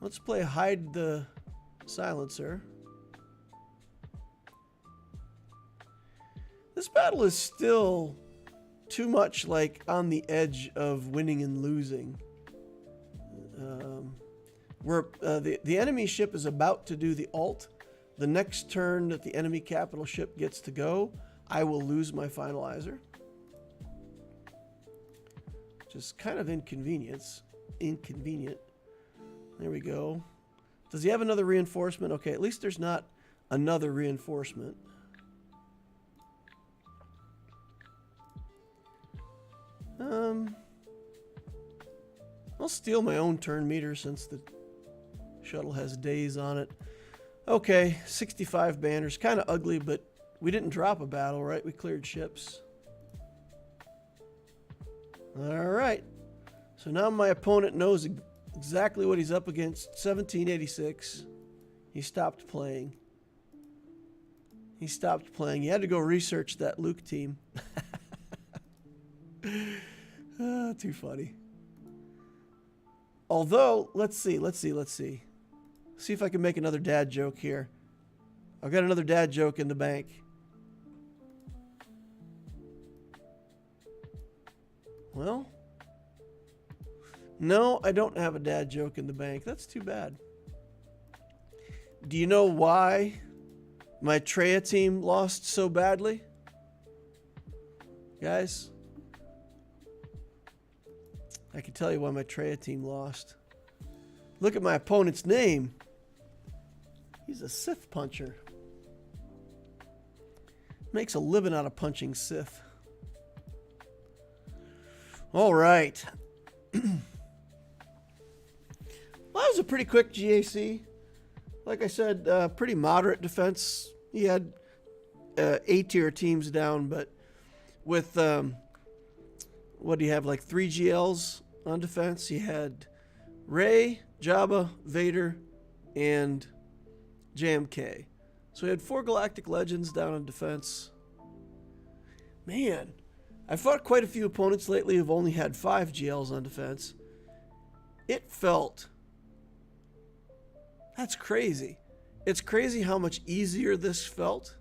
Let's play hide the silencer. This battle is still too much like on the edge of winning and losing. The enemy ship is about to do the ult. The next turn that the enemy capital ship gets to go, I will lose my finalizer. Just kind of inconvenient. There we go. Does he have another reinforcement? Okay, at least there's not another reinforcement. I'll steal my own turn meter since the shuttle has days on it. Okay, 65 banners. Kind of ugly, but we didn't drop a battle, right? We cleared ships. All right. So now my opponent knows exactly what he's up against. 1786. He stopped playing. He stopped playing. He had to go research that Luke team. Too funny. Although, let's see. See if I can make another dad joke here. I've got another dad joke in the bank. Well, no, I don't have a dad joke in the bank. That's too bad. Do you know why my Treya team lost so badly? Guys, I can tell you why my Treya team lost. Look at my opponent's name. He's a Sith puncher. Makes a living out of punching Sith. All right. Well, that was a pretty quick GAC. Like I said, pretty moderate defense. He had A-tier teams down, but with, what do you have, like 3 GLs on defense? He had Rey, Jabba, Vader, and JMK. So he had 4 Galactic Legends down on defense. Man, I fought quite a few opponents lately who've only had 5 GLs on defense. It felt... That's crazy. It's crazy how much easier this felt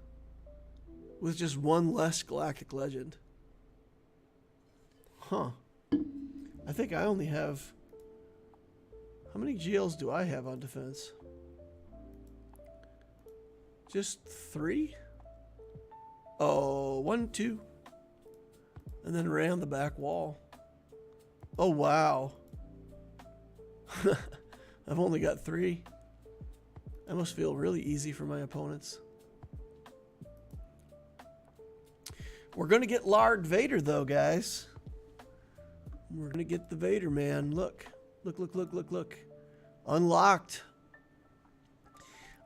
with just 1 less Galactic Legend. Huh. I think I only have... How many GLs do I have on defense? Just 3? Oh, 1, 2. And then Rey on the back wall. Oh, wow. I've only got 3. That must feel really easy for my opponents. We're going to get Lard Vader, though, guys. We're going to get the Vader, man. Look. Look. Unlocked.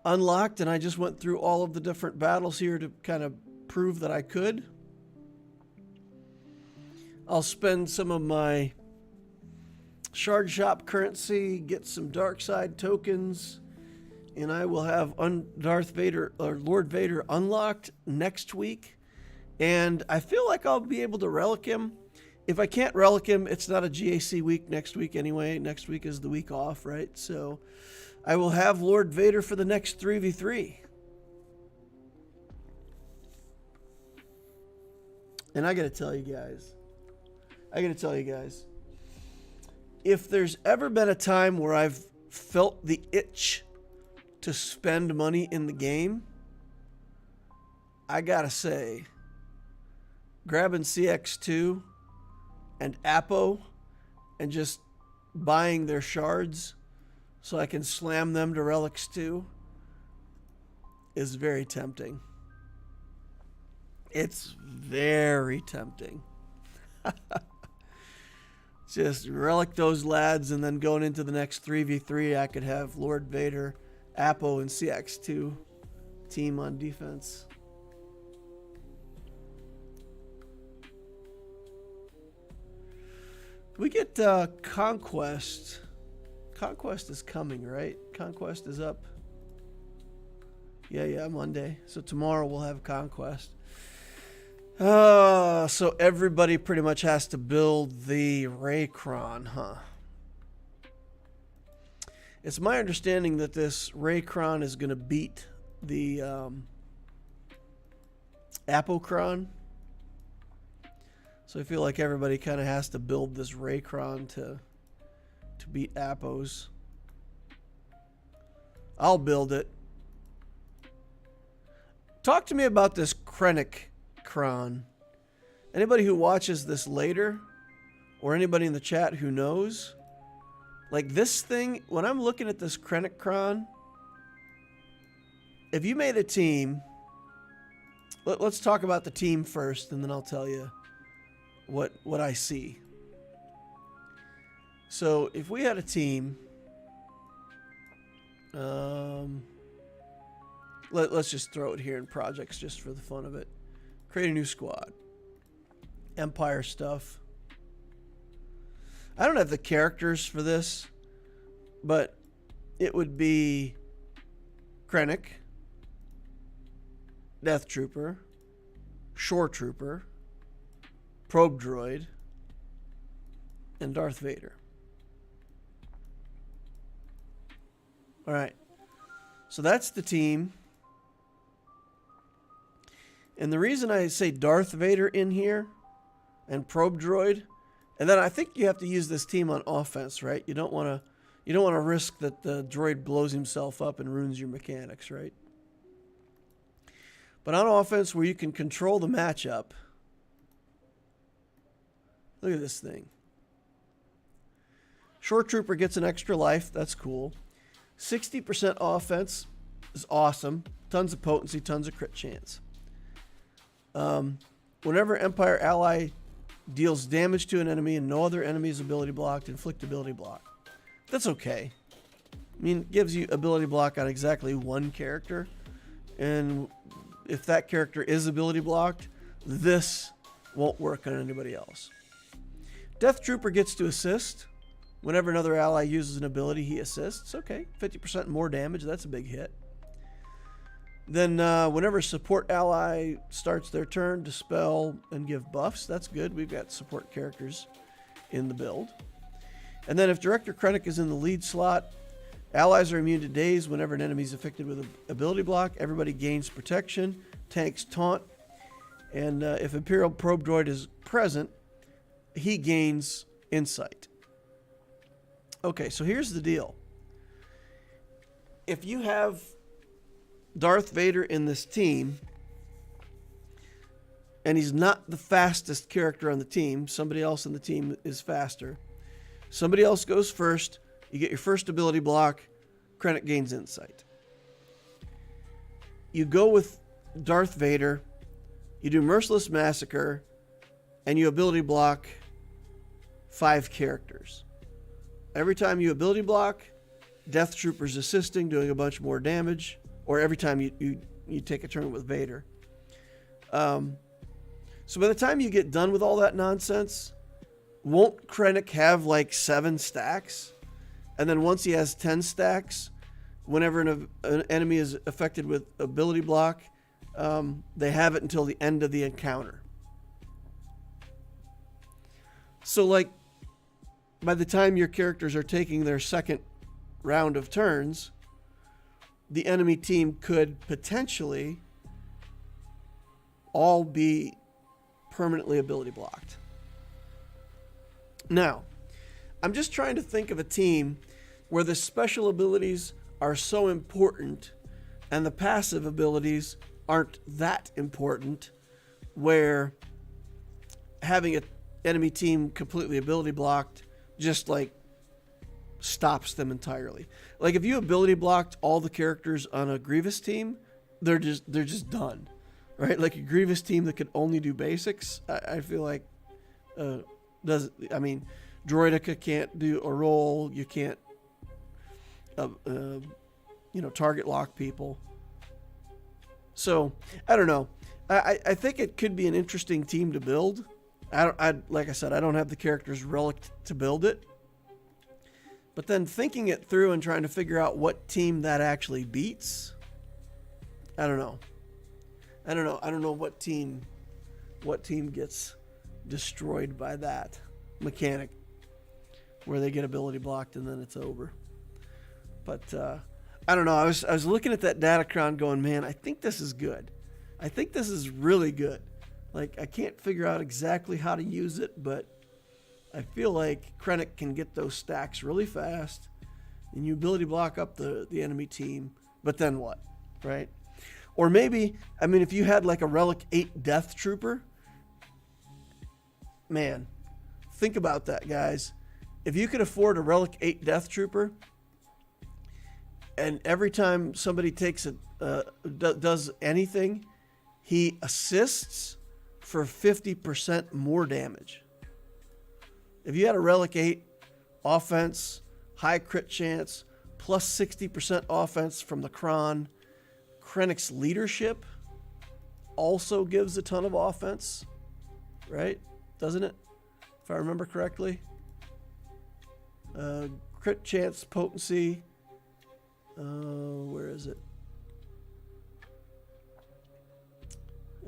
Unlocked, and I just went through all of the different battles here to kind of prove that I could. I'll spend some of my Shard Shop currency, get some Dark Side tokens, and I will have Darth Vader or Lord Vader unlocked next week. And I feel like I'll be able to relic him. If I can't relic him, it's not a GAC week next week anyway. Next week is the week off, right? So I will have Lord Vader for the next 3v3. And I got to tell you guys, if there's ever been a time where I've felt the itch to spend money in the game, I got to say, grabbing CX2 and Apo and just buying their shards so I can slam them to Relics 2 is very tempting. It's very tempting. Just relic those lads, and then going into the next 3v3, I could have Lord Vader, Apo, and CX2 team on defense. We get Conquest. Conquest is coming, right? Conquest is up. Yeah, Monday. So tomorrow we'll have Conquest. So everybody pretty much has to build the Raycron, huh? It's my understanding that this Raycron is going to beat the Apocron. So I feel like everybody kind of has to build this Raycron to beat Appos. I'll build it. Talk to me about this Krennic Kron. Anybody who watches this later, or anybody in the chat who knows, like this thing, when I'm looking at this Krennic Kron, if you made a team, let's talk about the team first, and then I'll tell you what I see. So if we had a team, let's just throw it here in projects just for the fun of it. Create a new squad. Empire stuff. I don't have the characters for this, but it would be Krennic, Death Trooper, Shore Trooper, Probe Droid, and Darth Vader. All right. So that's the team. And the reason I say Darth Vader in here and Probe Droid, and then I think you have to use this team on offense, right? You don't want to risk that the droid blows himself up and ruins your mechanics, right? But on offense, where you can control the matchup, look at this thing. Shore Trooper gets an extra life. That's cool. 60% offense is awesome. Tons of potency, tons of crit chance. Whenever Empire ally deals damage to an enemy and no other enemy is ability blocked, inflict ability block. That's okay. I mean, it gives you ability block on exactly one character. And if that character is ability blocked, this won't work on anybody else. Death Trooper gets to assist. Whenever another ally uses an ability, he assists. Okay, 50% more damage. That's a big hit. Then whenever support ally starts their turn, dispel and give buffs. That's good. We've got support characters in the build. And then if Director Krennic is in the lead slot, allies are immune to daze whenever an enemy is affected with an ability block. Everybody gains protection. Tanks taunt. And if Imperial Probe Droid is present, he gains insight. Okay, so here's the deal. If you have Darth Vader in this team, and he's not the fastest character on the team, somebody else in the team is faster. Somebody else goes first, you get your first ability block, Krennic gains insight. You go with Darth Vader, you do Merciless Massacre, and you ability block 5 characters. Every time you ability block, Death Trooper's assisting, doing a bunch more damage, or every time you take a turn with Vader. So by the time you get done with all that nonsense, won't Krennic have like 7 stacks? And then once he has 10 stacks, whenever an enemy is affected with ability block, they have it until the end of the encounter. So like, by the time your characters are taking their second round of turns, the enemy team could potentially all be permanently ability blocked. Now, I'm just trying to think of a team where the special abilities are so important and the passive abilities aren't that important, where having an enemy team completely ability blocked just like stops them entirely. Like if you ability blocked all the characters on a Grievous team, they're just done, right? Like a Grievous team that could only do basics, I feel like Droideka can't do a roll. You can't target lock people. So I don't know. I think it could be an interesting team to build. Like I said, I don't have the characters relic to build it. But then thinking it through and trying to figure out what team that actually beats, I don't know. I don't know what team gets destroyed by that mechanic where they get ability blocked and then it's over. But I don't know. I was looking at that Datacron going, man, I think this is good. I think this is really good. Like, I can't figure out exactly how to use it, but I feel like Krennic can get those stacks really fast, and you ability block up the enemy team, but then what, right? Or maybe, I mean, if you had like a Relic 8 Death Trooper, man, think about that, guys. If you could afford a Relic 8 Death Trooper, and every time somebody takes does anything, he assists for 50% more damage. If you had a Relic 8 offense, high crit chance, plus 60% offense from the Krennic's leadership also gives a ton of offense, right? Doesn't it? If I remember correctly. Crit chance, potency. Where is it?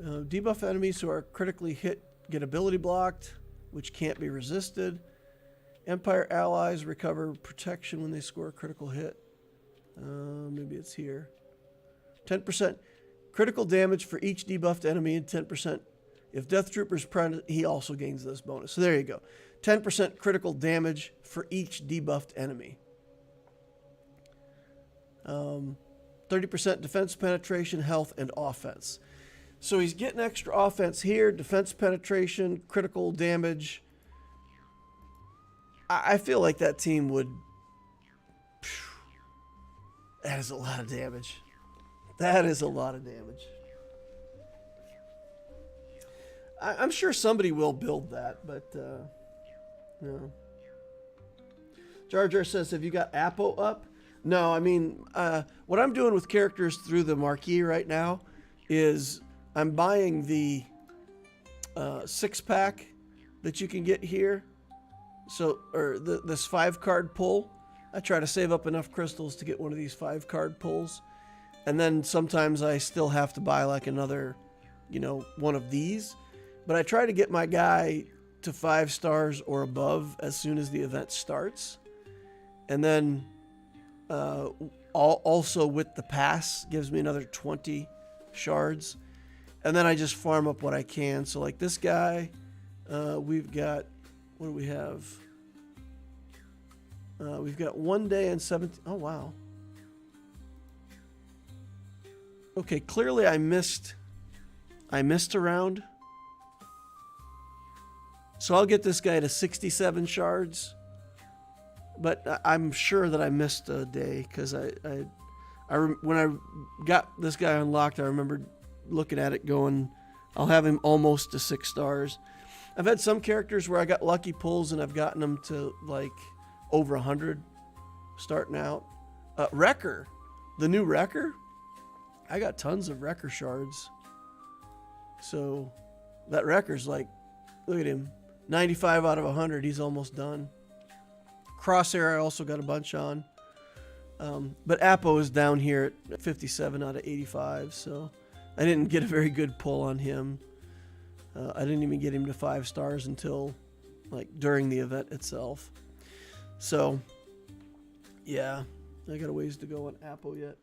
Debuff enemies who are critically hit get ability blocked, which can't be resisted. Empire allies recover protection when they score a critical hit. Maybe it's here. 10% critical damage for each debuffed enemy and 10% if Death Trooper's present, he also gains this bonus. So there you go. 10% critical damage for each debuffed enemy. 30% defense penetration, health, and offense. So he's getting extra offense here, defense penetration, critical damage. I feel like that team would... That is a lot of damage. That is a lot of damage. I'm sure somebody will build that, but no. Jar Jar says, have you got Apo up? No, I mean, what I'm doing with characters through the marquee right now is I'm buying the 6-pack that you can get here. So, or this 5-card pull. I try to save up enough crystals to get one of these 5-card pulls. And then sometimes I still have to buy like another, one of these. But I try to get my guy to 5 stars or above as soon as the event starts. And then also with the pass gives me another 20 shards. And then I just farm up what I can. So like this guy, we've got, what do we have? We've got 1 day and 17. Oh, wow. Okay, clearly I missed a round. So I'll get this guy to 67 shards. But I'm sure that I missed a day because when I got this guy unlocked, I remember looking at it going, I'll have him almost to 6 stars. I've had some characters where I got lucky pulls and I've gotten them to like over 100 starting out. Wrecker, the new Wrecker, I got tons of Wrecker shards. So that Wrecker's like, look at him, 95 out of 100. He's almost done. Crosshair I also got a bunch on. But Apo is down here at 57 out of 85, so I didn't get a very good pull on him. I didn't even get him to 5 stars until like during the event itself. So, yeah, I got a ways to go on Apo yet.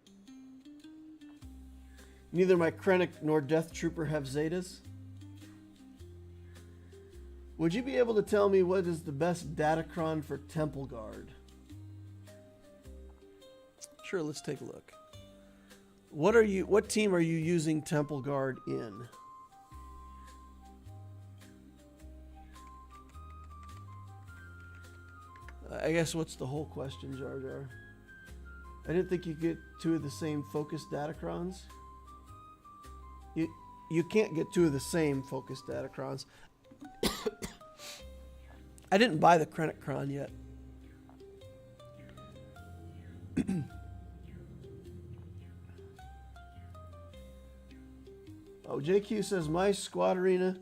Neither my Krennic nor Death Trooper have Zetas. Would you be able to tell me what is the best Datacron for Temple Guard? Sure, let's take a look. What team are you using Temple Guard in? I guess what's the whole question, Jar Jar? I didn't think you could get 2 of the same focused Datacrons. You can't get 2 of the same focused Datacrons. I didn't buy the Krennicron yet. Oh, JQ says my squad arena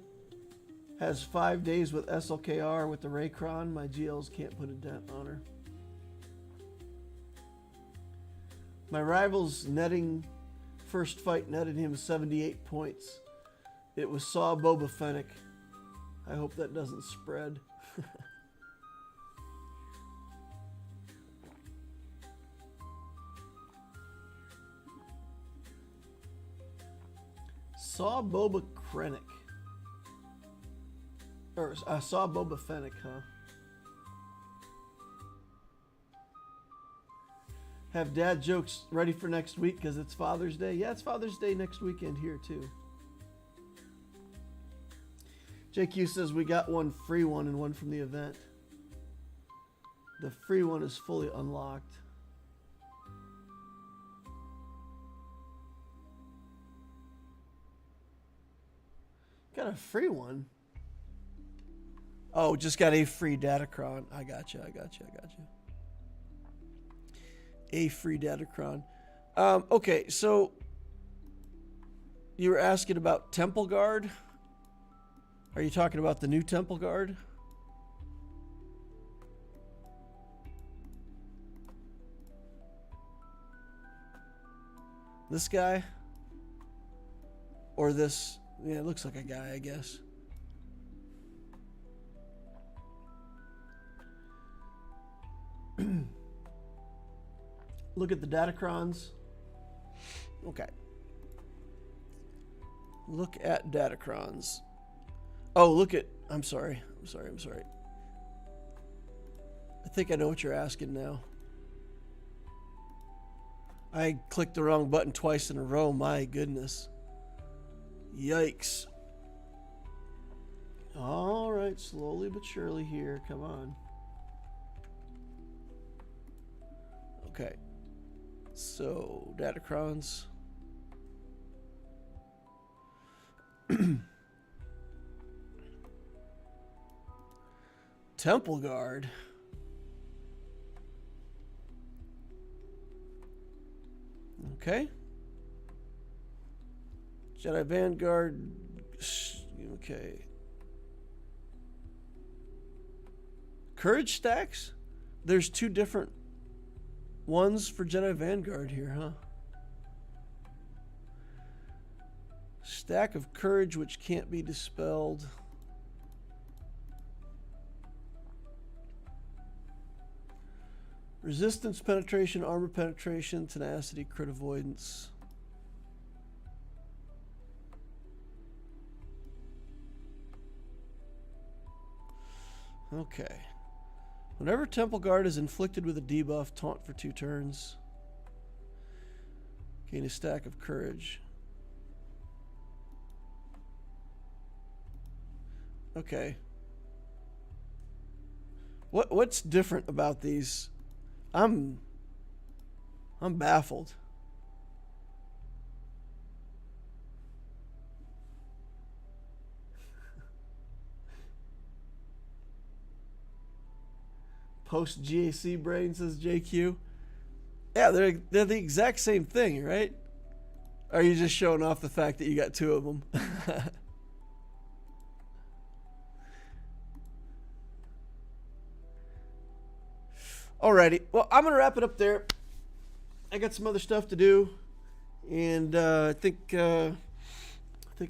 has 5 days with SLKR with the Raycron. My GLs can't put a dent on her. My rival's netting first fight netted him 78 points. It was Saw Boba Fennec. I hope that doesn't spread. Saw Boba Krennic. Or I saw Boba Fennec, huh? Have dad jokes ready for next week because it's Father's Day. Yeah, it's Father's Day next weekend here too. JQ says we got one free one and one from the event. The free one is fully unlocked. Got a free one. Oh, just got a free Datacron. I got you. A free Datacron. Okay, so you were asking about Temple Guard. Are you talking about the new Temple Guard? This guy? Or this? Yeah, it looks like a guy, I guess. Look at the Datacrons. Okay. Look at Datacrons. Oh, look at... I'm sorry. I think I know what you're asking now. I clicked the wrong button twice in a row. My goodness. Yikes. All right, slowly but surely here. Come on. Okay. So, Datacrons. Temple Guard. Okay. Jedi Vanguard. Okay. Courage stacks? There's two different ones for Jedi Vanguard here, huh? Stack of courage which can't be dispelled. Resistance penetration, armor penetration, tenacity, crit avoidance. Okay. Whenever Temple Guard is inflicted with a debuff, taunt for 2 turns. Gain a stack of courage. Okay. What's different about these? I'm baffled. Post GAC brain, says JQ. Yeah, they're the exact same thing, right? Or are you just showing off the fact that you got 2 of them? Alrighty, well, I'm gonna wrap it up there. I got some other stuff to do, and I think I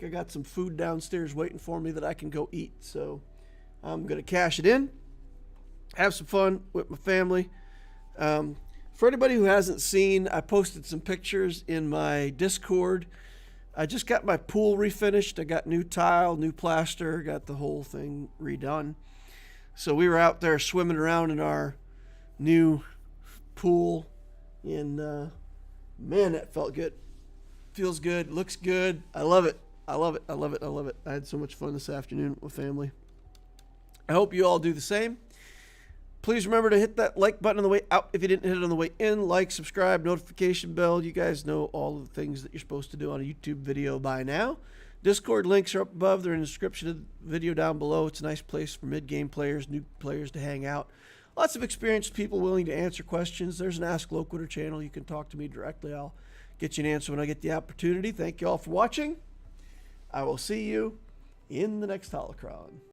got some food downstairs waiting for me that I can go eat. So I'm gonna cash it in, have some fun with my family. For anybody who hasn't seen, I posted some pictures in my Discord. I just got my pool refinished. I got new tile, new plaster, got the whole thing redone. So we were out there swimming around in our new pool, and man, that felt good. Feels good, looks good. I love it. I had so much fun this afternoon with family. I hope you all do the same. Please remember to hit that like button on the way out if you didn't hit it on the way in. Like, subscribe, notification bell. You guys know all of the things that you're supposed to do on a YouTube video by now. Discord links are up above. They're in the description of the video down below. It's a nice place for mid-game players, new players to hang out. Lots of experienced people willing to answer questions. There's an Ask Loquitur channel. You can talk to me directly. I'll get you an answer when I get the opportunity. Thank you all for watching. I will see you in the next holocron.